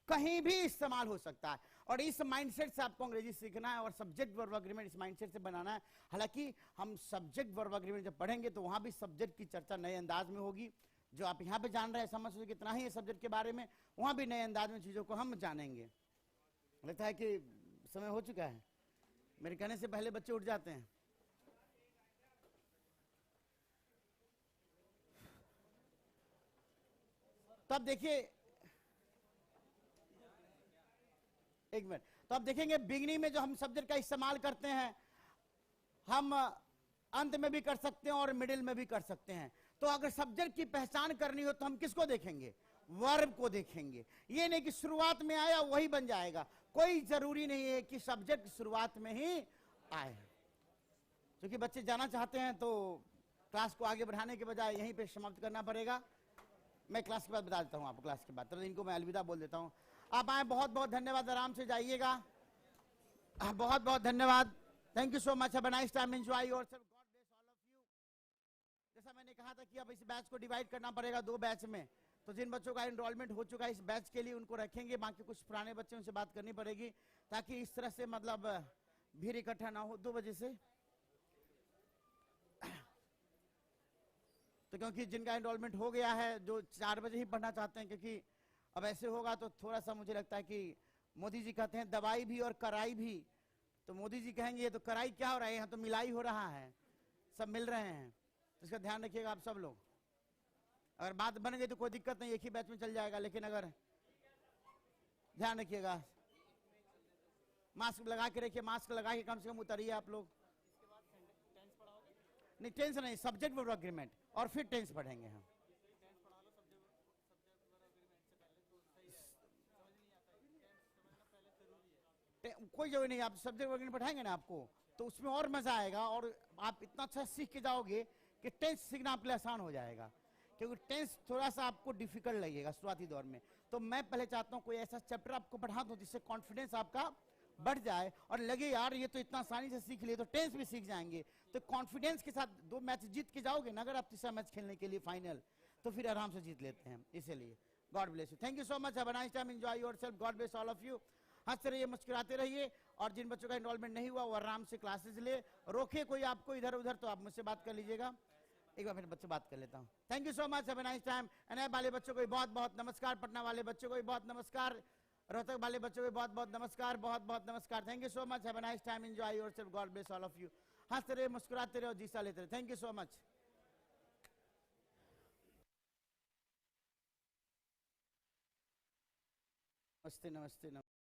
कहीं भी इस्तेमाल हो सकता है, और इस माइंडसेट से आपको अंग्रेजी सीखना है और सब्जेक्ट वर्ब एग्रीमेंट इस माइंडसेट से बनाना है। हालांकि हम सब्जेक्ट वर्ब एग्रीमेंट जब पढ़ेंगे तो वहां भी सब्जेक्ट की चर्चा नए अंदाज में होगी। जो आप यहाँ पे जान रहे हैं, समझ सोचिए कितना ही है सब्जेक्ट के बारे में, वहां भी नए अंदाज में चीजों को हम जानेंगे। लगता है कि समय हो चुका है, मेरे कहने से पहले बच्चे उठ जाते हैं। तो अब देखिए, एक मिनट, तो अब देखेंगे बिगनिंग में जो हम सब्जेक्ट का इस्तेमाल करते हैं, हम अंत में भी कर सकते हैं और मिडिल में भी कर सकते हैं। तो अगर सब्जेक्ट की पहचान करनी हो तो हम किसको देखेंगे? वर्ब को देखेंगे। ये नहीं कि शुरुआत में आया वही बन जाएगा, कोई जरूरी नहीं है कि सब्जेक्ट शुरुआत में ही आए। क्योंकि बच्चे जाना चाहते हैं तो क्लास को आगे बढ़ाने के बजाय यहीं पे समाप्त करना पड़ेगा। मैं क्लास के बाद बता देता हूँ आपको, क्लास के बाद तो इनको मैं अलविदा बोल देता हूँ। आप आए, बहुत बहुत धन्यवाद, आराम से जाइएगा, बहुत बहुत धन्यवाद। Thank you so much, have a nice time, enjoy yourself, God bless all of you. जैसा मैंने कहा था कि अब इस बैच को डिवाइड करना पड़ेगा 2 बैच में, तो जिन बच्चों का एनरोलमेंट हो चुका है इस बैच के लिए उनको रखेंगे, बाकी कुछ पुराने बच्चे उनसे बात करनी पड़ेगी, ताकि इस तरह से मतलब भीड़ इकट्ठा ना हो 2 बजे से। तो क्योंकि जिनका एनरोलमेंट हो गया है, जो 4 बजे ही पढ़ना चाहते हैं, क्योंकि अब ऐसे होगा तो थोड़ा सा मुझे लगता है कि मोदी जी कहते हैं दवाई भी और कराई भी, तो मोदी जी कहेंगे ये तो कराई क्या हो रहा है, यहाँ तो मिलाई हो रहा है, सब मिल रहे हैं। तो इसका ध्यान रखिएगा आप सब लोग। अगर बात बन गई तो कोई दिक्कत नहीं, एक ही बैच में चल जाएगा, लेकिन अगर ध्यान रखिएगा, मास्क लगा के रखिए, मास्क लगा के कम से कम उतरिए आप लोग। नहीं टेंस नहीं, सब्जेक्ट वर्ब एग्रीमेंट और फिर टेंस पढ़ेंगे हम। कोई जरूरी नहीं, आप सब्जेक्ट वगैरह पढ़ाएंगे ना आपको, तो उसमें और मजा आएगा और आप इतना अच्छा सीख के जाओगे कि टेंस सीखना आपके लिए आसान हो जाएगा। क्योंकि टेंस थोड़ा सा आपको डिफिकल्ट लगेगा शुरुआती दौर में। तो मैं पहले चाहता हूँ कोई ऐसा चैप्टर आपको पढ़ा दूं जिससे कॉन्फिडेंस आपका बढ़ जाए और लगे यार ये तो इतना आसानी से सीख लिए, तो टेंस भी सीख जाएंगे। तो कॉन्फिडेंस के साथ 2 मैच जीत के जाओगे ना, अगर आप तीसरा मैच खेलने के लिए फाइनल, तो फिर आराम से जीत लेते हैं। इसीलिए God bless you, thank you so much, have a nice time, enjoy yourself, God bless all of you. हंसते रहिए, मुस्कुराते रहिए, और जिन बच्चों का एनरोलमेंट नहीं हुआ वो आराम से क्लासेस ले, रोके कोई आपको इधर उधर तो आप मुझसे बात कर लीजिएगा। एक बार मेरे बच्चे बात कर लेता हूँ। Thank you so much, have a nice time. NI वाले बच्चों को भी बहुत बहुत नमस्कार, पटना वाले बच्चों को भी बहुत नमस्कार, रोहतक वाले बच्चों को भी बहुत बहुत नमस्कार, बहुत बहुत नमस्कार। Thank you so much, have a nice time, enjoy yourself, God bless all of you. हंसते रहे, मुस्कुराते रहे और जीसा लेते रहे। Thank you so much. नमस्ते नमस्ते नमस्ते।